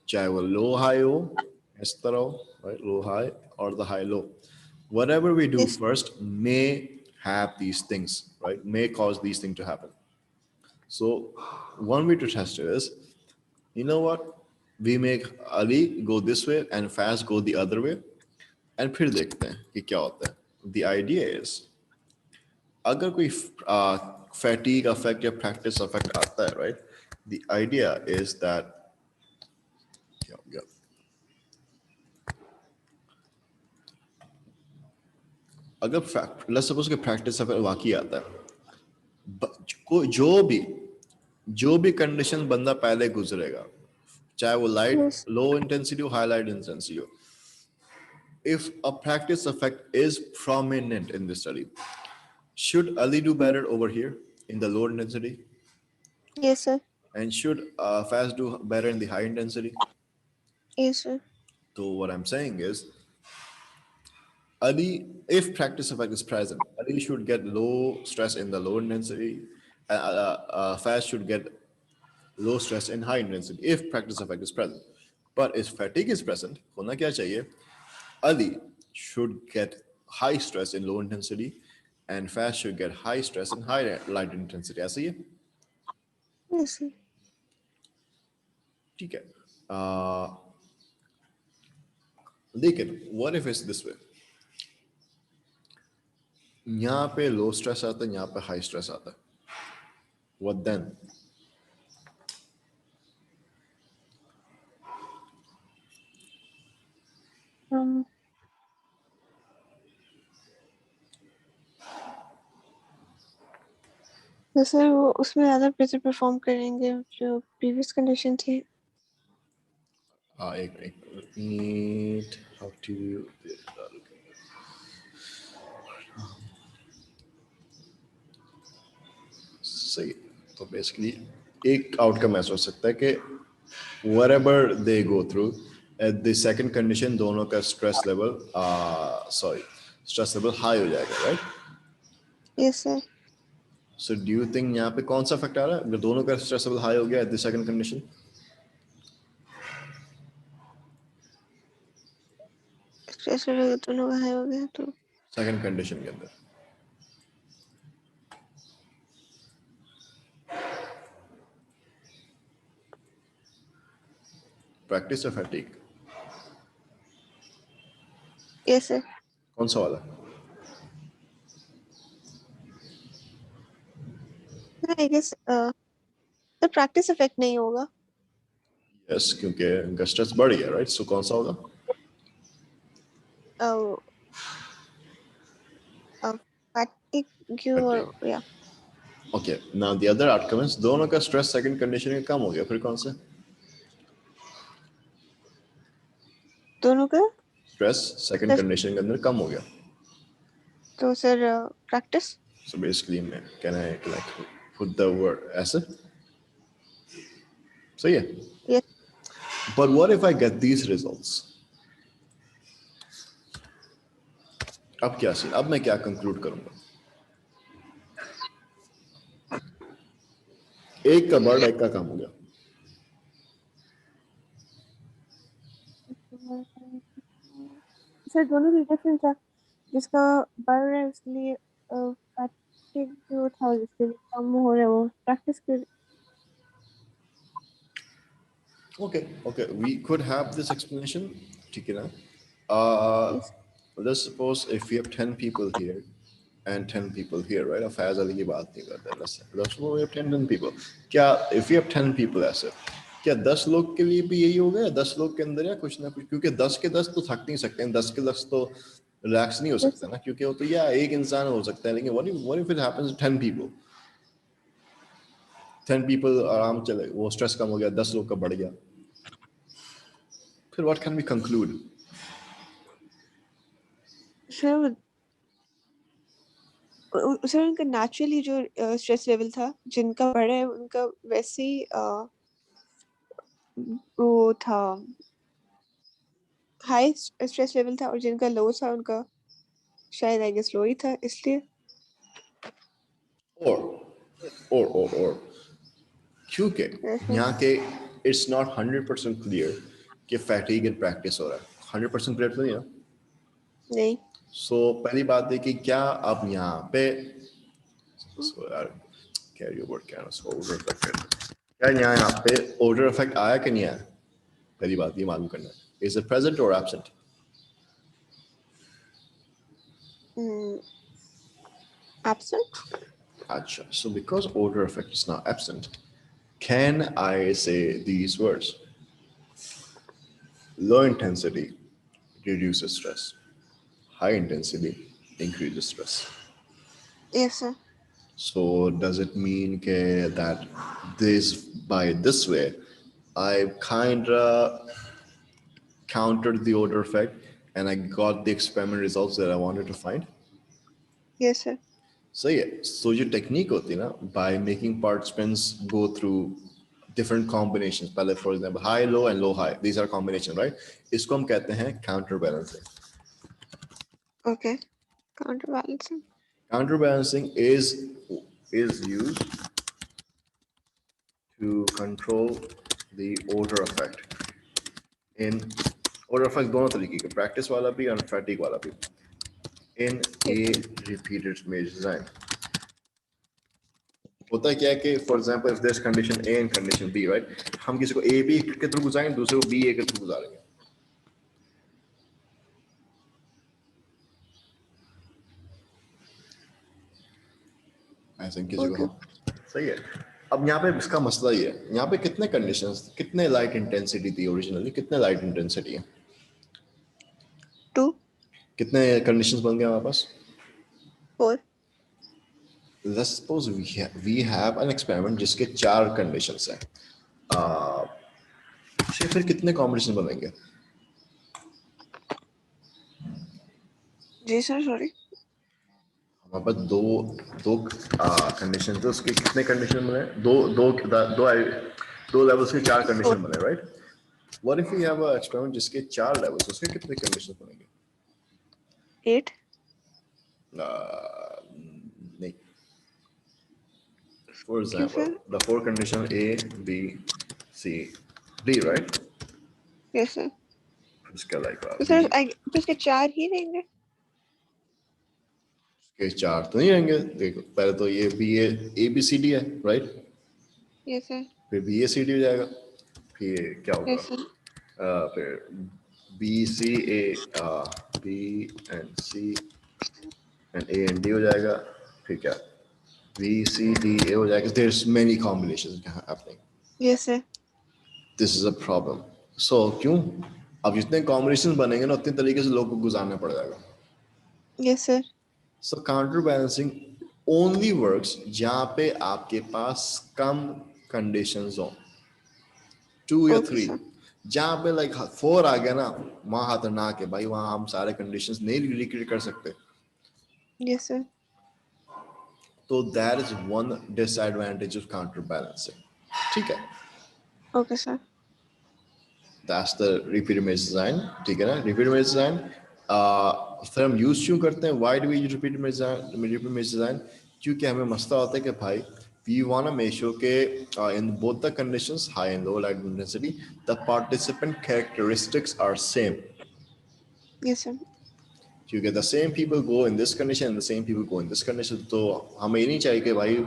Speaker 1: चाहे वो low high हो, इस तरह हो, right? Low high or the high low. Whatever we do
Speaker 2: Yes.
Speaker 1: first may have these things, right? May cause these things to happen. So one way to test it is, you know what? We make Ali go this way and Faz go the other way, and फिर देखते हैं कि क्या होता है. The idea is, अगर कोई fatigue effect या practice effect आता है, right? The idea is that अगर let's suppose कि practice effect वाकई आता है, जो भी कंडीशन बंदा पहले गुजरेगा, चाहे वो लाइट
Speaker 2: Yes.
Speaker 1: लो इंटेंसिटी हो, हाई लाइट इंटेंसिटी हो, if a practice effect is prominent in this study, should Ali do better over here in the low intensity?
Speaker 2: Yes, sir.
Speaker 1: And should Faz do better in the high intensity?
Speaker 2: Yes, sir.
Speaker 1: So what I'm saying is, Ali, if practice effect is present, Ali should get low stress in the low intensity. Faz should get low stress in high intensity if practice effect is present. But if fatigue is present, होना क्या चाहिए? Ali should get high stress in low intensity, and Faz should get high stress in high light intensity. ऐसा ही है?
Speaker 2: Yes, sir.
Speaker 1: ठीक है. लेकिन what if it's this way? यहाँ पे low stress आता है, यहाँ पे high stress आता है. What then?
Speaker 2: तो सर वो उसमें ज़्यादा बेटर परफॉर्म करेंगे जो प्रीवियस कंडीशन थी.
Speaker 1: Need how to सही. तो बेसिकली एक आउटकम ऐसा हो सकता है कि whatever they go through at the second condition दोनों का stress level high हो जाएगा, right?
Speaker 2: Yes, sir.
Speaker 1: So do you think यहाँ पे कौन सा फैक्टर आ रहा है अगर दोनों का stress level high हो गया at the second condition?
Speaker 2: Stress level दोनों का हाई हो गया तो
Speaker 1: Second condition के अंदर practice or fatigue?
Speaker 2: Yes, sir.
Speaker 1: कौन सा वाला?
Speaker 2: I guess the practice effect नहीं होगा.
Speaker 1: Yes, क्योंकि उनका stress बढ़ गया, right? So कौन सा होगा?
Speaker 2: Fatigue or yeah.
Speaker 1: Okay, now the other outcome is दोनों का stress second condition में कम हो गया, फिर कौन सा?
Speaker 2: दोनों का
Speaker 1: Stress second condition के अंदर कम हो गया.
Speaker 2: तो sir practice.
Speaker 1: So basically, can I like put the word as it? So yeah.
Speaker 2: Yes.
Speaker 1: But what if I get these results? अब क्या सीन, अब मैं क्या कंक्लूड करूंगा? एक का बढ़ एक का कम हो गया.
Speaker 2: सर दोनों भी डिफरेंट था. जिसका बढ़ रहा है उसके लिए फैटिग जो था, जिसके लिए कम हो रहा है वो प्रैक्टिस कर.
Speaker 1: Okay, we could have this explanation. ठीक है ना?
Speaker 2: Yes.
Speaker 1: Let's suppose if we have 10 people here and 10 people here, right? अब फैज अली की बात नहीं करते. Let's suppose we have 10 people. क्या if we have 10 people ऐसे, क्या 10 लोग के लिए भी यही हो गया? 10 लोग के अंदर या कुछ ना कुछ, क्योंकि 10 के 10 तो थक नहीं सकते हैं, 10 के 10 तो रिलैक्स नहीं हो
Speaker 2: Yes,
Speaker 1: सकते ना, क्योंकि वो तो या एक इंसान हो सकता है, लेकिन what if it happens to 10 people? 10 people आराम चले, वो स्ट्रेस कम हो गया, 10 लोग का बढ़ गया. फिर what can we conclude?
Speaker 2: Sir sir उनका नेचुरली जो स्ट्रेस लेवल था, जिनका बढ़ा है उनका वैसे ही वो था, हाई स्ट्रेस लेवल था, और जिनका लो था उनका शायद आई गेस लो ही था, इसलिए.
Speaker 1: और क्योंकि
Speaker 2: ऐसा.
Speaker 1: यहाँ के इट्स नॉट 100% क्लियर कि फैटीग इन प्रैक्टिस हो रहा है. 100% क्लियर तो नहीं है.
Speaker 2: नहीं.
Speaker 1: सो पहली बात है कि क्या अब यहाँ पे यार कैरी ओवर क्या ओवर इफेक्ट, क्या यहाँ पे ओवर इफेक्ट आया कि नहीं आया? पहली बात ये मालूम करना है. इज इट प्रेजेंट और एब्सेंट?
Speaker 2: एब्सेंट.
Speaker 1: अच्छा, so because odor effect is now absent, can I say these words? Low intensity reduces stress. High intensity increases stress.
Speaker 2: Yes sir.
Speaker 1: So does it mean that this by this way, I kinda countered the odor effect and I got the experiment results that I wanted to find?
Speaker 2: Yes sir.
Speaker 1: So yeah, so your technique होती है ना, by making participants go through different combinations. पहले for example high low and low high, these are combination, right? इसको हम कहते हैं counterbalancing.
Speaker 2: Okay. Counterbalancing.
Speaker 1: Counterbalancing is used to control the odor effect. In odor effect दोनों तरीके के, practice वाला भी और fatigue वाला भी, in a repeated maze design. होता है क्या है कि for example if there is condition A and condition B, right, हम किसी को ए बी के थ्रू गुजारेंगे, दूसरे को बी ए के थ्रू गुजारेंगे. ऐसे किसी को
Speaker 2: ओके.
Speaker 1: हम, सही है. अब यहाँ पे इसका मसला ये है, यहाँ पे कितने कंडीशंस, कितने लाइट इंटेंसिटी थी ओरिजिनली, कितने लाइट इंटेंसिटी है,
Speaker 2: 2.
Speaker 1: कितने कंडीशंस बन गए हमारे पास?
Speaker 2: 4.
Speaker 1: Let's suppose we have an experiment जिसके 4 कंडीशंस हैं. फिर कितने कॉम्बिनेशन बनेंगे?
Speaker 2: जी सर, सॉरी.
Speaker 1: हमारे पास दो दो कंडीशन थे, उसके कितने कंडीशन बने? दो दो दो दो लेवल्स के 4 कंडीशन बने, right? What if we have a experiment जिसके 4 लेवल्स, उसके कितने कंडीशन बनेंगे?
Speaker 2: 8.
Speaker 1: नहीं. For
Speaker 2: क्यों
Speaker 1: example,
Speaker 2: sir?
Speaker 1: the 4 condition A, B, C, D, right?
Speaker 2: Yes sir.
Speaker 1: उसके like
Speaker 2: तो
Speaker 1: B
Speaker 2: सर तो इसके 4 ही रहेंगे.
Speaker 1: के 4 तो नहीं रहेंगे. देखो पहले तो ये B A B C D है, राइट?
Speaker 2: Yes sir.
Speaker 1: फिर B A C D हो जाएगा. फिर क्या होगा?
Speaker 2: Yes sir.
Speaker 1: फिर B C A, B and C and A and D हो जाएगा. फिर क्या? B C D A हो जाएगा. There's many combinations happening.
Speaker 2: Yes sir.
Speaker 1: This is a problem. So क्यों? अब जितने combinations बनेंगे ना, उतने तरीके से लोगों को गुजारना पड़ जाएगा.
Speaker 2: Yes sir.
Speaker 1: So counterbalancing only works जहाँ पे आपके पास कम conditions हो, 2 या
Speaker 2: ओके
Speaker 1: 3.
Speaker 2: सर.
Speaker 1: जहाँ पे like 4 आ गया ना, वहाँ खतरनाक है भाई, वहाँ हम सारे conditions नहीं recreate कर सकते.
Speaker 2: Yes sir.
Speaker 1: तो that is one disadvantage of counterbalancing. ठीक है.
Speaker 2: Okay sir.
Speaker 1: That's the repeat image design. ठीक है ना? Repeat image design. फिर हम यूज क्यों करते हैं? Why do we use repeat image design? Repeat image design क्योंकि हमें मसला होता है कि भाई we want to make sure कि in both the conditions, high and low light intensity, the participant characteristics are same.
Speaker 2: Yes, sir.
Speaker 1: क्योंकि the same people go in this condition and the same people go in this condition. तो हमें ये नहीं चाहिए कि भाई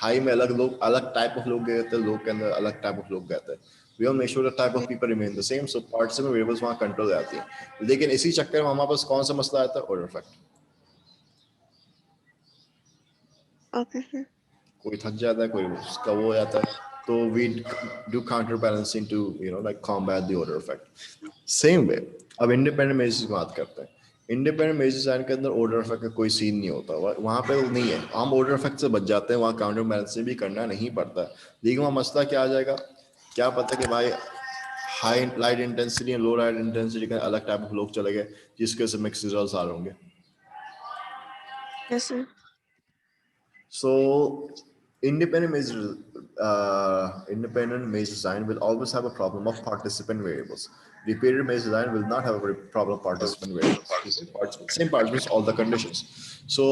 Speaker 1: high में अलग टाइप ऑफ लोग गए थे, लो के अंदर अलग टाइप ऑफ लोग गए थे. We want to make sure the type of people remain the same, so participant variables वहाँ कंट्रोल आती हैं. लेकिन इसी चक्कर में हमारे पास कौन सा मसला आता है? Order effect.
Speaker 2: Okay, sir.
Speaker 1: कोई थक जाता है, कोई उसका वो हो जाता है, तो we do counterbalancing to like combat the order effect. Same way, अब independent measures की बात करते हैं. इंडिपेंडेंट मेजर डिजाइन के अंदर ऑर्डर इफेक्ट का कोई सीन नहीं होता, वहाँ पे नहीं है. हम ऑर्डर इफेक्ट से बच जाते हैं, वहाँ काउंटर बैलेंसिंग भी करना नहीं पड़ता. लेकिन वहाँ मसला क्या आ जाएगा? क्या पता कि भाई हाई लाइट इंटेंसिटी और लो लाइट इंटेंसिटी का अलग टाइप ऑफ लोग चले गए, जिसके वजह से मिक्स रिजल्ट्स आ रहे होंगे.
Speaker 2: Yes, sir.
Speaker 1: So independent measure design will always have a problem of participant variables. Repeated measure design will not have a problem of participant variables. Same participants, all the conditions. So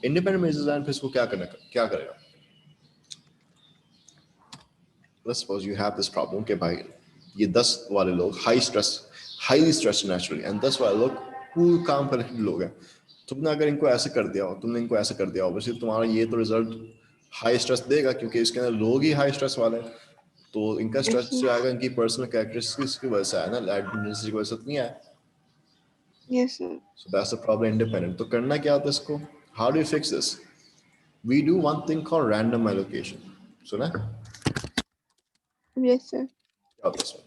Speaker 1: independent measure design फिर इसको क्या करेगा? Let's suppose you have this problem कि भाई ये 10 वाले लोग highly stressed naturally, and 10 वाले लोग cool calm collected लोग हैं. तुमने अगर इनको ऐसे कर दिया हो, obviously तुम्हारा ये तो रिजल्ट हाई स्ट्रेस देगा, क्योंकि इसके अंदर लोग ही हाई स्ट्रेस वाले हैं. तो इनका
Speaker 2: Yes,
Speaker 1: स्ट्रेस
Speaker 2: sir.
Speaker 1: जो आएगा इनकी पर्सनल कैरेक्टरिस्टिक्स की वजह से आया ना, लाइट इंटेंसिटी की वजह से तो नहीं आया.
Speaker 2: Yes, sir.
Speaker 1: So that's the problem independent. तो करना क्या होता है इसको? How do you fix this? We do one thing called random allocation. सुना है?
Speaker 2: Yes, sir.
Speaker 1: क्या होता है इसमें?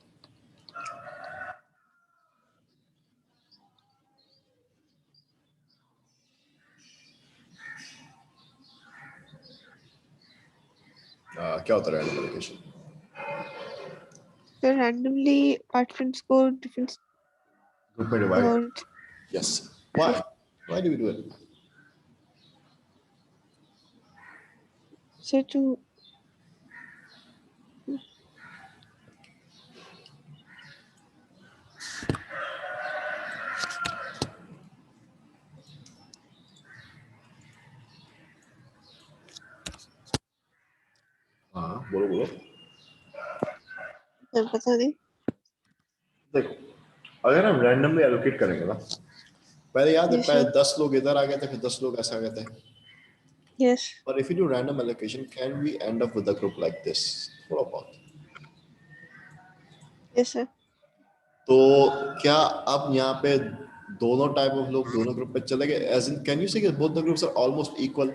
Speaker 1: क्या होता है random allocation?
Speaker 2: So randomly participants go different
Speaker 1: Group में divide.
Speaker 2: or
Speaker 1: Yes. Why? Why do we do it?
Speaker 2: so to
Speaker 1: हाँ, बोलो.
Speaker 2: पता नहीं.
Speaker 1: देखो, अगर हम randomly allocate करेंगे ना, पहले याद है,
Speaker 2: Yes,
Speaker 1: पहले
Speaker 2: sir.
Speaker 1: 10 लोग इधर आ गए थे, फिर 10 लोग ऐसे आ गए थे.
Speaker 2: Yes.
Speaker 1: But if you do random allocation, can we end up with a group like this? थोड़ा बहुत.
Speaker 2: Yes, sir.
Speaker 1: तो क्या अब यहाँ पे दोनों टाइप ऑफ लोग दोनों ग्रुप पे चले गए? As in, can you say that both the groups are almost equal?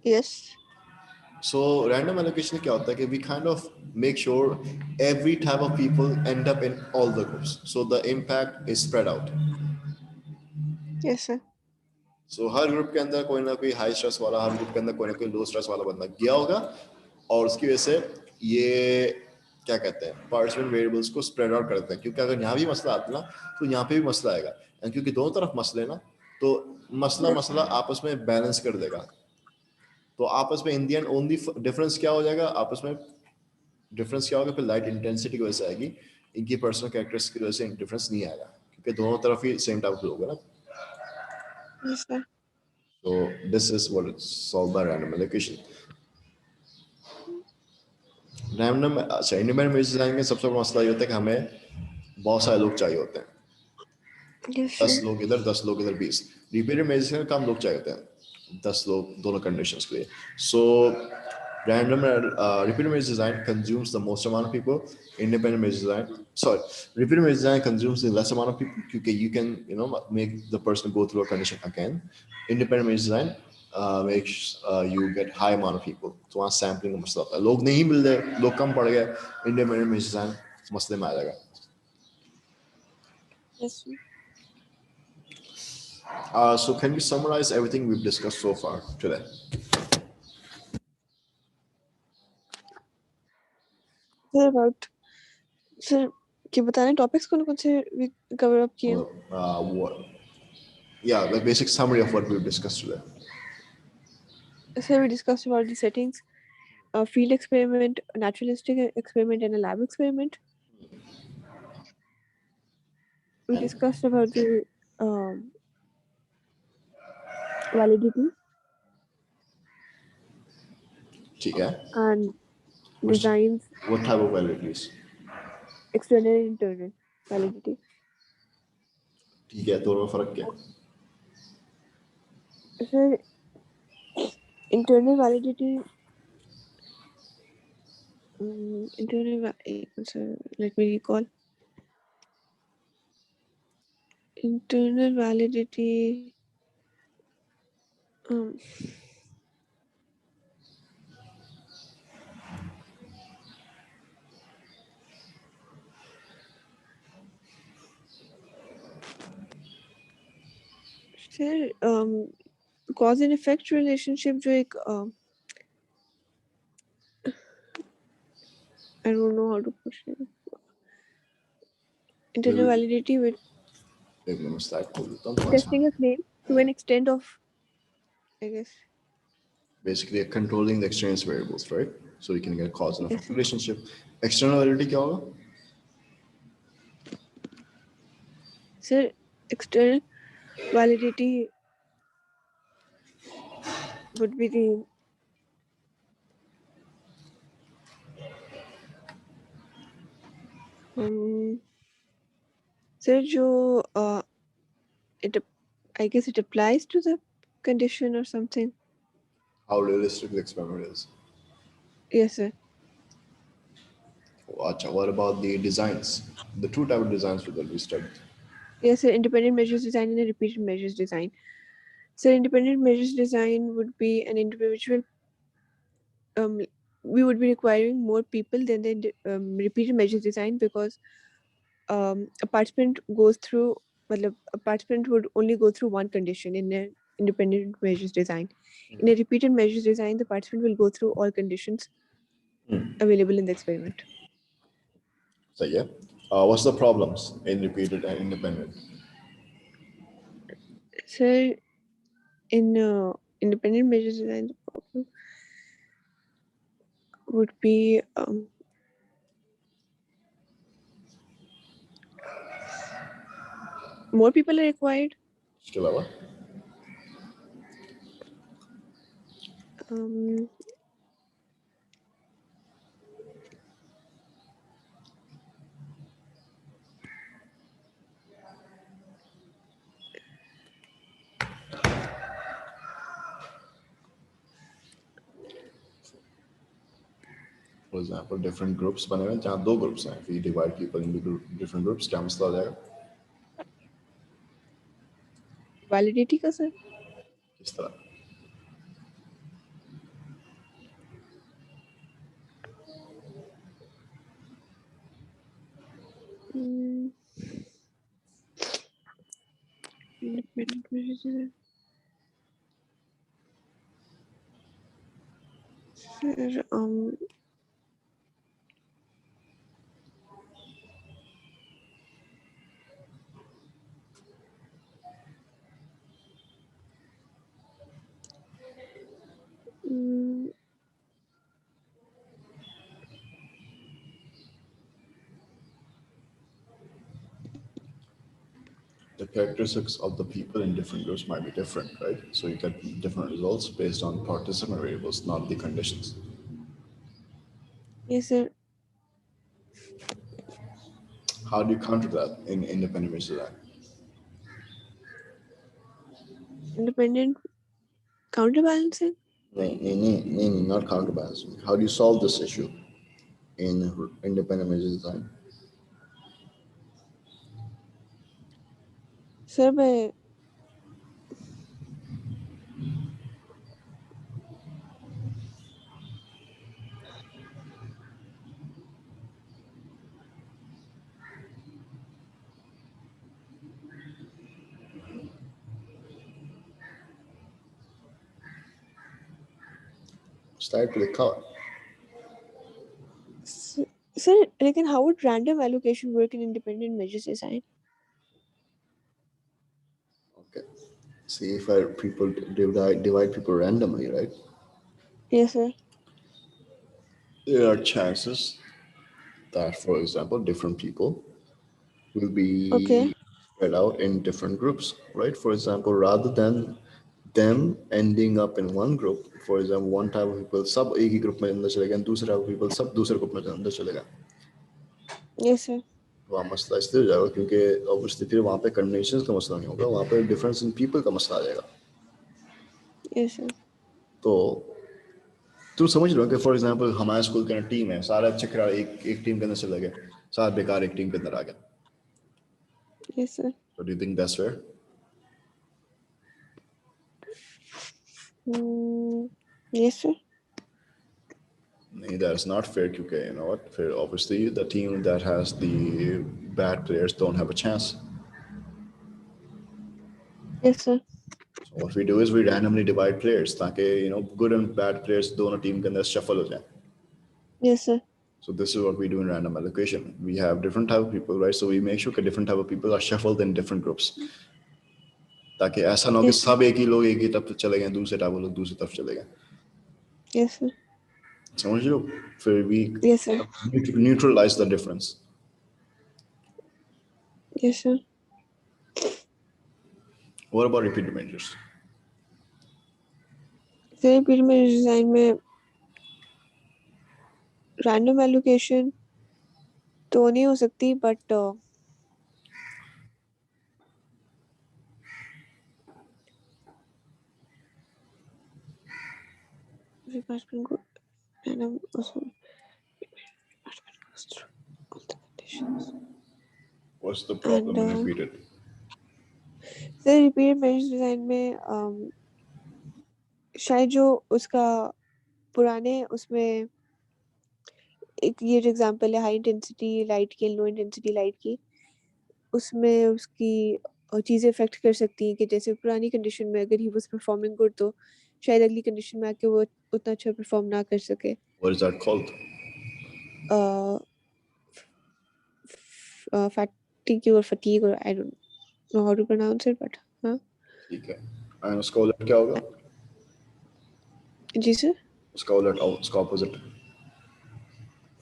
Speaker 2: Yes.
Speaker 1: So random allocation क्या होता है कि we kind of make sure every type of people end up in all the groups, so the impact is spread out.
Speaker 2: Yes, sir.
Speaker 1: So her group के अंदर कोई ना कोई high stress वाला, हर ग्रुप के अंदर कोई ना कोई लो स्ट्रेस वाला बंदा गया होगा, और उसकी वजह से ये क्या कहते हैं, पार्टिसिपेंट वेरिएबल्स को स्प्रेड आउट करते हैं. क्योंकि अगर यहाँ भी मसला आता है ना, तो यहाँ पे भी मसला आएगा, एंड क्योंकि दोनों तरफ मसले ना, तो मसला आपस में बैलेंस कर देगा. तो आपस में इन दी एंड ओनली डिफरेंस क्या हो जाएगा? आपस में डिफरेंस क्या होगा? फिर लाइट इंटेंसिटी की वजह से आएगी, इनकी पर्सनल कैरेक्टरिस्टिक्स की वजह से डिफरेंस नहीं आएगा, क्योंकि दोनों तरफ ही सेम टाइप के लोग हैं ना.
Speaker 2: Yes, sir.
Speaker 1: So this is what it's solved by random allocation. Random अच्छा, इंडिपेंडेंट मेजर डिजाइन में सबसे बड़ा मसला ये होता है कि हमें बहुत सारे लोग चाहिए होते हैं.
Speaker 2: Yes,
Speaker 1: 10
Speaker 2: sir.
Speaker 1: लोग इधर, 10 लोग इधर, 20. रिपीटेड मेजर में कम लोग चाहिए होते हैं, 10 लोग दोनों कंडीशंस के लिए. सो random repeated measure design consumes the most amount of people. Independent measure design, sorry, repeated measure design consumes the less amount of people, because you can make the person go through a condition again. Independent measure design makes you get high amount of people. तो वहाँ sampling का मसला होता है, लोग नहीं मिल रहे, लोग कम पड़ गए, इंडिपेंडेंट मेजर डिजाइन मसले में आ जाएगा.
Speaker 2: Yes, sir.
Speaker 1: So can you summarize everything we've discussed so far today?
Speaker 2: Sir, about sir कि बताने टॉपिक्स कौन से we cover up किए?
Speaker 1: The basic summary of what we've discussed today.
Speaker 2: Sir, we discussed about the settings, a field experiment, a naturalistic experiment, and a lab experiment. We discussed about the um, validity
Speaker 1: ठीक है
Speaker 2: and
Speaker 1: which
Speaker 2: designs,
Speaker 1: what type of validities
Speaker 2: external and internal validity.
Speaker 1: ठीक है दोनों में फर्क क्या है
Speaker 2: So internal validity, let me recall. Internal validity. Um, sir, cause and effect relationship जो एक I don't know how to put it. Internal
Speaker 1: Maybe
Speaker 2: validity with
Speaker 1: एक मिनट स्लाइड खोल देता हूँ थोड़ा सा
Speaker 2: testing a claim to an extent of, I guess.
Speaker 1: basically controlling the extraneous variables right so you can get cause and
Speaker 2: Yes,
Speaker 1: effect
Speaker 2: sir.
Speaker 1: relationship external validity क्या होगा
Speaker 2: Sir, external validity would be the sir जो it I guess it applies to the condition or something.
Speaker 1: how realistic the experiment is
Speaker 2: Yes, sir.
Speaker 1: अच्छा what about the designs the two type of designs that we studied
Speaker 2: Yes, sir. Independent measures design and a repeated measures design. So independent measures design would be an individual. We would be requiring more people than the repeated measures design because a participant goes through. Well, a participant would only go through one condition in an independent measures design. In a repeated measures design, the participant will go through all conditions available in the experiment.
Speaker 1: so yeah what's the problems in repeated and independent
Speaker 2: So in independent measures design, the problem would be more people are required.
Speaker 1: इसके अलावा
Speaker 2: Um,
Speaker 1: for example different groups बने हुए हैं जहाँ दो groups हैं if we divide people into different groups क्या मसला आ जाएगा
Speaker 2: validity का sir.
Speaker 1: किस तरह
Speaker 2: Independent measures design. Sir, mm,
Speaker 1: the characteristics of the people in different groups might be different, right? So you get different results based on participant variables, not the conditions.
Speaker 2: yes, sir.
Speaker 1: How do you counter that in independent measures design?
Speaker 2: Independent counterbalancing.
Speaker 1: Not counterbalancing. How do you solve this issue in independent measures design?
Speaker 2: Sir, by
Speaker 1: Start with the color.
Speaker 2: sir, like, how would random allocation work in independent measures design?
Speaker 1: Okay. See if people divide people randomly, right?
Speaker 2: Yes, sir.
Speaker 1: there are chances that, for example, different people will be
Speaker 2: Okay.
Speaker 1: spread out in different groups, right? For example, rather than them ending up in one group, for example, one type of people सब एक ही group में अंदर चले गए, दूसरे type of people सब दूसरे group में अंदर चले गए,
Speaker 2: Yes, sir.
Speaker 1: वहाँ मसला इसलिए हो जाएगा क्योंकि ऑब्वियसली फिर वहाँ पे कंडीशंस का मसला नहीं होगा, वहाँ पे डिफरेंस इन पीपल का मसला आ जाएगा.
Speaker 2: Yes, sir.
Speaker 1: तो तू समझ रहे हो कि फॉर एग्जांपल हमारे स्कूल के अंदर टीम है, सारे अच्छे खिलाड़ी एक एक टीम के अंदर चले गए, सारे बेकार एक टीम के अंदर आ गए.
Speaker 2: Yes, sir.
Speaker 1: So do you think that's fair?
Speaker 2: Yes, sir.
Speaker 1: नहीं, that is not fair क्योंकि you know what, fair obviously the team that has the bad players don't have a chance.
Speaker 2: Yes, sir.
Speaker 1: So what we do is we randomly divide players ताकि you know good and bad players दोनों team के अंदर shuffle हो जाए.
Speaker 2: Yes, sir.
Speaker 1: So this is what we do in random allocation. We have different type of people, right? So we make sure that different type of people are shuffled in different groups. ताकि ऐसा ना हो कि
Speaker 2: Yes, sir.
Speaker 1: सब एक ही लोग एक ही तरफ चले गए, दूसरे टाइप लोग दूसरी तरफ चले गए.
Speaker 2: Yes, sir.
Speaker 1: समझ लो, फिर we
Speaker 2: Yes, sir.
Speaker 1: neutralize the difference.
Speaker 2: Yes, sir.
Speaker 1: What about repeated measures?
Speaker 2: फिर फिर मेरे डिजाइन में रैंडम एलोकेशन तो नहीं हो सकती, but department go random also department goes through all the conditions
Speaker 1: What's the
Speaker 2: and
Speaker 1: problem in repeated?
Speaker 2: फिर repeat measures design में शायद जो उसका पुराने उसमें एक ये जो एग्जांपल है हाई इंटेंसिटी लाइट की, लो इंटेंसिटी लाइट की, उसमें उसकी चीज़ें इफेक्ट कर सकती हैं कि जैसे पुरानी कंडीशन में अगर ही वाज परफॉर्मिंग गुड तो शायद अगली कंडीशन में आके वो उतना अच्छा परफॉर्म ना कर सके.
Speaker 1: What is that called?
Speaker 2: Fatigue or fatigue or I don't know how to pronounce it, but हाँ.
Speaker 1: ठीक है. And उसका उलट क्या होगा?
Speaker 2: जी सर.
Speaker 1: उसका उलट उसका ऑपोजिट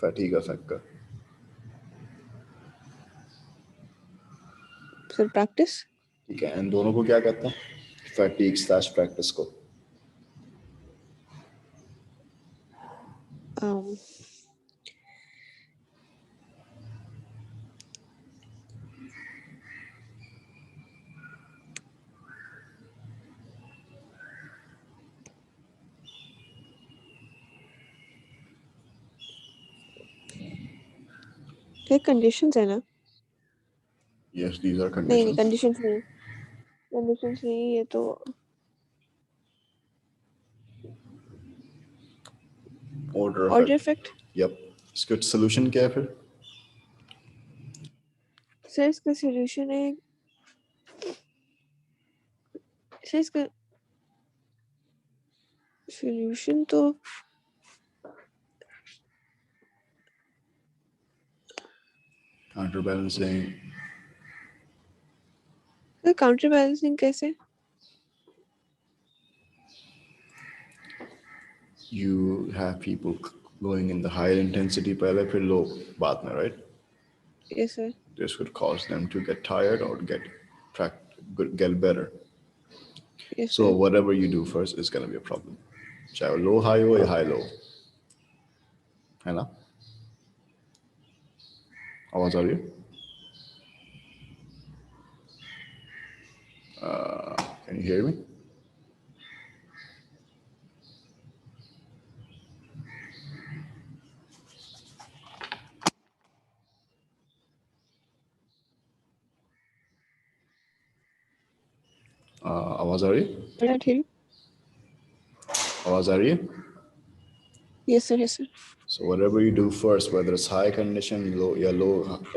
Speaker 1: फैटीग इफेक्ट का.
Speaker 2: Sir practice.
Speaker 1: ठीक है. एंड दोनों को क्या कहते हैं? फैटीग स्लैश प्रैक्टिस को.
Speaker 2: ये कंडीशंस है ना?
Speaker 1: Yes, these are
Speaker 2: नहीं नहीं
Speaker 1: conditions.
Speaker 2: कंडीशंस नहीं, कंडीशंस नहीं, ये तो
Speaker 1: Order
Speaker 2: order
Speaker 1: effect.
Speaker 2: Effect.
Speaker 1: Yep. इसका solution क्या है फिर?
Speaker 2: सर इसका सॉल्यूशन है, सर इसका सॉल्यूशन तो
Speaker 1: Counterbalancing.
Speaker 2: सर काउंटर बैलेंसिंग कैसे?
Speaker 1: You have people going in the higher intensity पहले फिर low बाद में, right?
Speaker 2: Yes sir.
Speaker 1: This could cause them to get tired or get better.
Speaker 2: Yes
Speaker 1: So
Speaker 2: sir.
Speaker 1: whatever you do first is going to be a problem. चाहे वो low high हो या high low, है ना? आवाज आ रही है? Can you hear me? आवाज आ रही है?
Speaker 2: Not here.
Speaker 1: आवाज आ रही है?
Speaker 2: Yes sir. Yes sir.
Speaker 1: So whatever you do first, whether it's high condition, low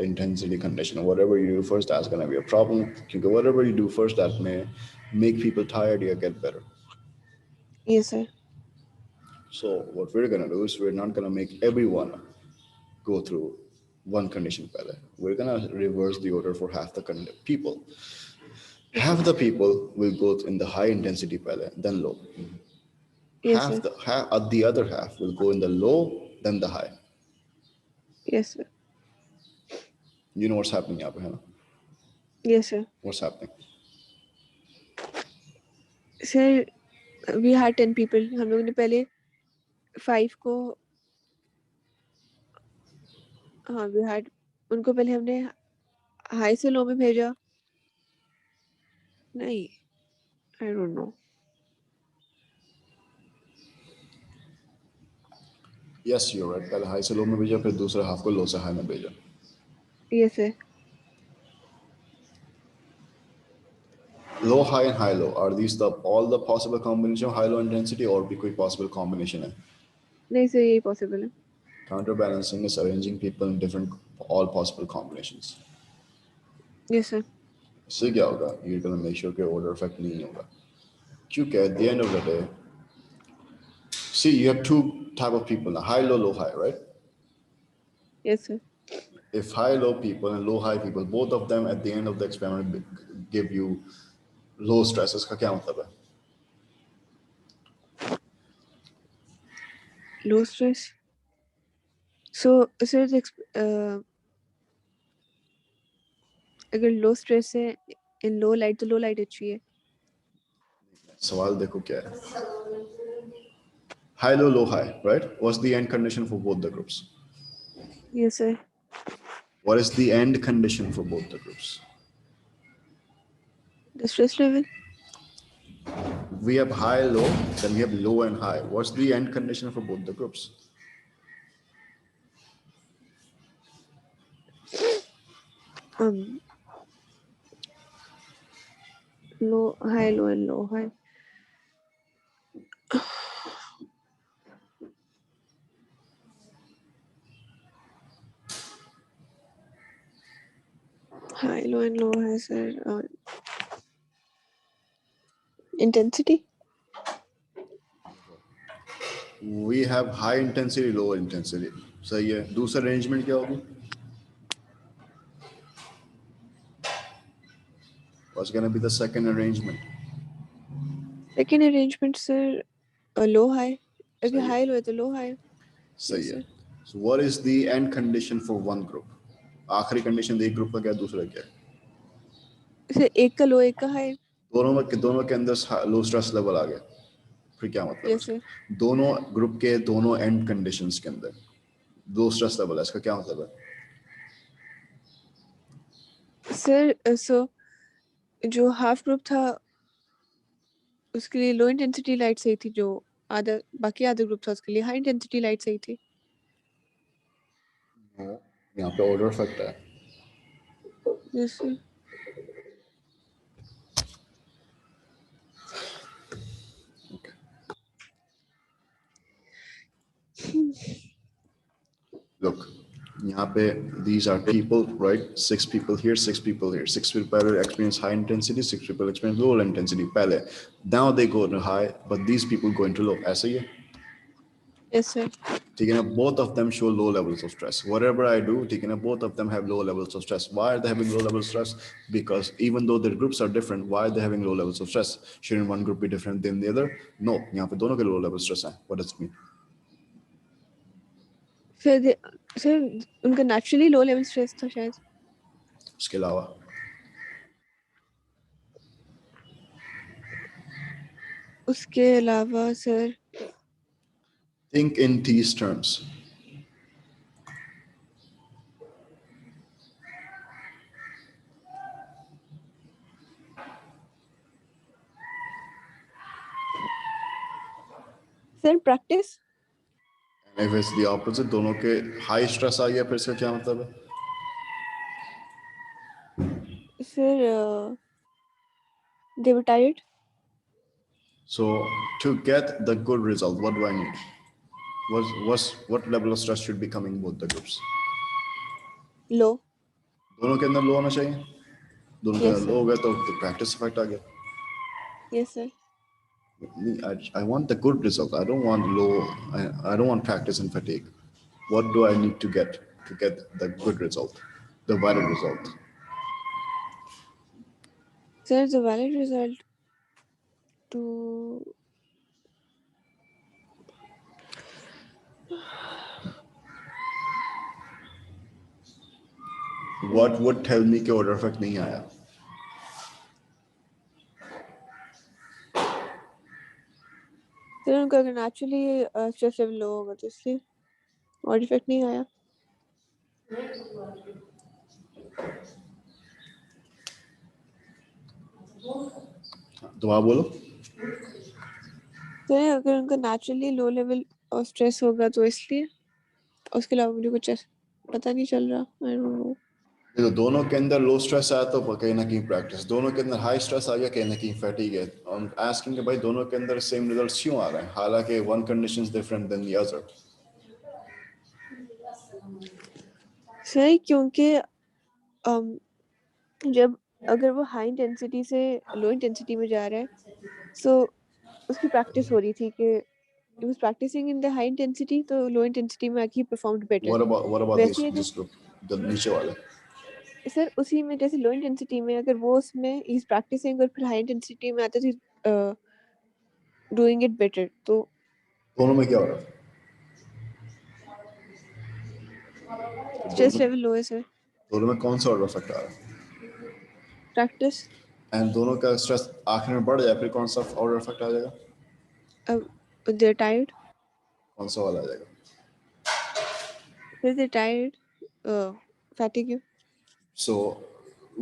Speaker 1: intensity condition, whatever you do first, that's going to be a problem. Because whatever you do first, that may make people tired or get better.
Speaker 2: Yes sir.
Speaker 1: So what we're going to do is we're not going to make everyone go through one condition pehle. We're going to reverse the order for half the people. Half the people will go in the high intensity pehle, then low.
Speaker 2: Yes, sir.
Speaker 1: The other half will go in the low then the high.
Speaker 2: Yes, sir.
Speaker 1: You know what's happening यहाँ पे है ना?
Speaker 2: Yes, sir.
Speaker 1: What's happening?
Speaker 2: Sir, we had 10 people. हम लोगों ने पहले 5 को हाँ we had उनको पहले हमने हाई से लो में भेजा. नहीं, I don't know.
Speaker 1: Yes, you're right. पहले हाई से लो में भेजा, फिर दूसरे हाफ को लो से हाई में भेजा.
Speaker 2: Yes, sir.
Speaker 1: Low, high, and high, low. Are these all the possible combination of high, low intensity, or भी कोई possible combination है?
Speaker 2: नहीं sir, यही possible है.
Speaker 1: Counterbalancing is arranging people in different all possible combinations.
Speaker 2: Yes, sir.
Speaker 1: इससे क्या होगा? You're gonna make sure कि order effect नहीं होगा. क्योंकि at the end of the day, see, you have two type of people now: high, low, high, right?
Speaker 2: Yes, sir.
Speaker 1: If high, low people and low, high people, both of them at the end of the experiment give you low stress, इसका क्या मतलब है?
Speaker 2: Low stress. So, sir, अगर low stress है in low light तो low light अच्छी है.
Speaker 1: सवाल देखो क्या है? High, low, high, right? What's the end condition for both the groups?
Speaker 2: Yes, sir.
Speaker 1: What is the end condition for both the groups?
Speaker 2: The stress level.
Speaker 1: We have high, low, then we have low and high. What's the end condition for both the groups?
Speaker 2: Low, high, low, and low, high. High, low, and low, high, sir. Intensity.
Speaker 1: We have high intensity, low intensity. सही है. दूसरा arrangement क्या होगी? What's going to be the second arrangement?
Speaker 2: Second arrangement, sir. Low, high. अगर
Speaker 1: सही है.
Speaker 2: high, low है तो low, high.
Speaker 1: सही
Speaker 2: Yes,
Speaker 1: है.
Speaker 2: sir.
Speaker 1: So what is the end condition for one group? आखिरी condition एक group का क्या, दूसरा क्या है?
Speaker 2: सर एक का low, एक का high.
Speaker 1: दोनों के अंदर लो स्ट्रेस लेवल आ गया. फिर क्या मतलब है
Speaker 2: Yes, sir.
Speaker 1: इसका? दोनों ग्रुप के दोनों एंड कंडीशंस के अंदर लो स्ट्रेस लेवल है. इसका क्या मतलब है?
Speaker 2: Sir, so जो half group था उसके लिए low intensity light सही थी, जो बाकी आधा group था उसके लिए high intensity light सही थी.
Speaker 1: यहाँ पे ऑर्डर इफेक्ट है.
Speaker 2: Yes, sir.
Speaker 1: Okay. Look, यहाँ पे these are people, right? 6 people here, 6 people here. 6 people experience high intensity, 6 people experience low intensity. पहले, now they go to high, but these people go into low. ऐसा ही है.
Speaker 2: Yes, sir.
Speaker 1: ठीक है ना? Both of them show low levels of stress. Whatever I do, ठीक है ना? Both of them have low levels of stress. Why are they having low levels of stress? Because even though their groups are different, why are they having low levels of stress? Shouldn't one group be different than the other? No. यहाँ पे दोनों के low level stress हैं. What does it mean?
Speaker 2: Sir उनका naturally low level stress था शायद.
Speaker 1: उसके अलावा
Speaker 2: sir
Speaker 1: think in these terms.
Speaker 2: Sir practice.
Speaker 1: And if it's the opposite, दोनों के high stress आ गया, फिर इसका क्या मतलब है?
Speaker 2: Sir, they were tired.
Speaker 1: So to get the good result, what do I need? What level of stress should be coming both the groups?
Speaker 2: Low.
Speaker 1: दोनों के अंदर लो होना चाहिए. दोनों के
Speaker 2: Yes,
Speaker 1: अंदर
Speaker 2: sir.
Speaker 1: लो हो गया तो practice effect आ गया.
Speaker 2: Yes, sir.
Speaker 1: I want the good result. I don't want low. I don't want practice and fatigue. What do I need to get the good result, the valid result?
Speaker 2: Sir, the valid result to
Speaker 1: what would tell me कि order effect नहीं आया?
Speaker 2: Sir उनका अगर naturally stress level low होगा तो इसलिए और effect नहीं आया।
Speaker 1: दोबारा बोलो।
Speaker 2: सर अगर उनका नेचुरली लो लेवल स्ट्रेस होगा तो इसलिए, उसके अलावा मुझे कुछ पता नहीं चल रहा। I don't know.
Speaker 1: देखो दोनों के अंदर लो स्ट्रेस आया तो कहीं ना कहीं प्रैक्टिस, दोनों के अंदर हाई स्ट्रेस आ गया कहीं ना कहीं फैटिग है। I'm asking कि भाई दोनों के अंदर सेम रिजल्ट्स क्यों आ रहे हैं हालांकि one condition is different than the other.
Speaker 2: Sir क्योंकि जब अगर वो हाई इंटेंसिटी से लो इंटेंसिटी में जा रहा है, सो उसकी प्रैक्टिस हो रही थी कि he was practicing in the high intensity, तो low intensity में आके performed better।
Speaker 1: what about
Speaker 2: वैसे ही अगर
Speaker 1: this group, the नीचे वाले?
Speaker 2: सर उसी में जैसे लो इंटेंसिटी में अगर वो उसमें he's practicing और फिर हाई इंटेंसिटी में आता तो doing it better, तो
Speaker 1: दोनों में क्या हो रहा है?
Speaker 2: स्ट्रेस लेवल लो है सर।
Speaker 1: दोनों में कौन सा ऑर्डर इफेक्ट आ रहा है?
Speaker 2: प्रैक्टिस।
Speaker 1: एंड दोनों का स्ट्रेस आखिर में बढ़ जाए फिर कौन सा ऑर्डर इफेक्ट आ जाएगा?
Speaker 2: अब they're tired,
Speaker 1: कौन सा वाला आ जाएगा?
Speaker 2: फिर they're tired, fatigue।
Speaker 1: So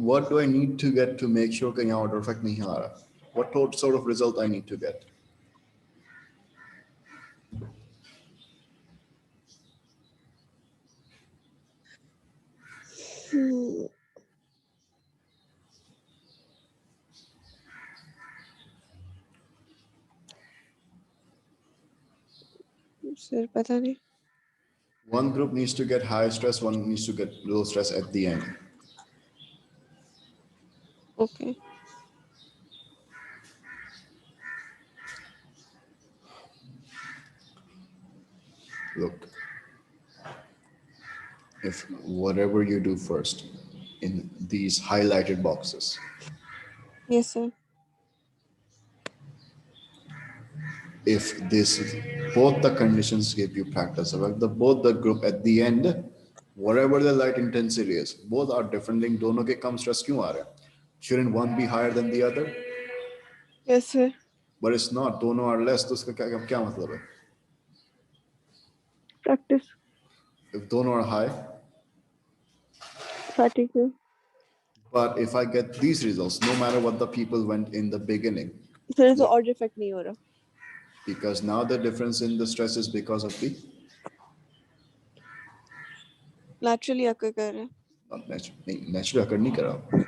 Speaker 1: what do I need to get to make sure कि यहाँ ऑर्डर इफेक्ट नहीं आ रहा? What sort of result I need to get?
Speaker 2: Sir पता नहीं।
Speaker 1: One group needs to get high stress, one needs to get low stress at the end.
Speaker 2: Okay.
Speaker 1: Look, if whatever you do first in these highlighted boxes,
Speaker 2: yes sir.
Speaker 1: if this both the conditions give you practice, like both the group at the end, whatever the light intensity is, both are different. लेकिन दोनों के कम stress क्यों आ रहा है? Shouldn't one be higher than the other?
Speaker 2: Yes sir.
Speaker 1: But it's not. दोनों are less. तो उसका क्या मतलब है?
Speaker 2: प्रैक्टिस।
Speaker 1: If दोनों are high,
Speaker 2: fatigue।
Speaker 1: but if I get these results, no matter what the people went in the beginning,
Speaker 2: फिर तो
Speaker 1: what,
Speaker 2: order effect नहीं हो रहा।
Speaker 1: because now the difference in the stress is because of the
Speaker 2: naturally आकर कर रहे हैं।
Speaker 1: natural occur नहीं कर रहा.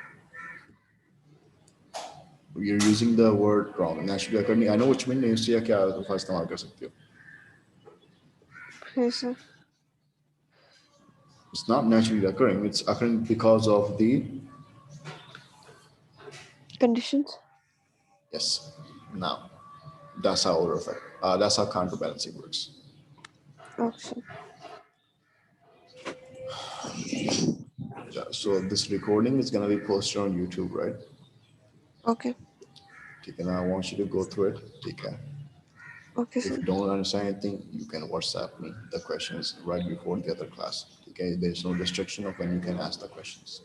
Speaker 1: You're using the word wrong. Naturally occur नहीं. I know which mean नहीं उससे क्या अल्फा इस्तेमाल कर सकते हो.
Speaker 2: Yes sir.
Speaker 1: It's not naturally occurring. It's occurring because of the
Speaker 2: conditions.
Speaker 1: yes. Now that's how order effect. That's how counterbalancing works.
Speaker 2: Okay.
Speaker 1: Yeah, so this recording is gonna be posted on YouTube, right?
Speaker 2: Okay.
Speaker 1: Okay, and I want you to go through it. Take care.
Speaker 2: Okay
Speaker 1: If you
Speaker 2: sir.
Speaker 1: don't understand anything, you can WhatsApp me the questions right before the other class. Okay, there's no restriction of when you can ask the questions.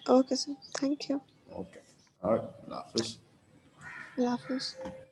Speaker 2: Okay sir, thank you.
Speaker 1: Okay, all right, Nafis.
Speaker 2: अल्लाह हाफिज़।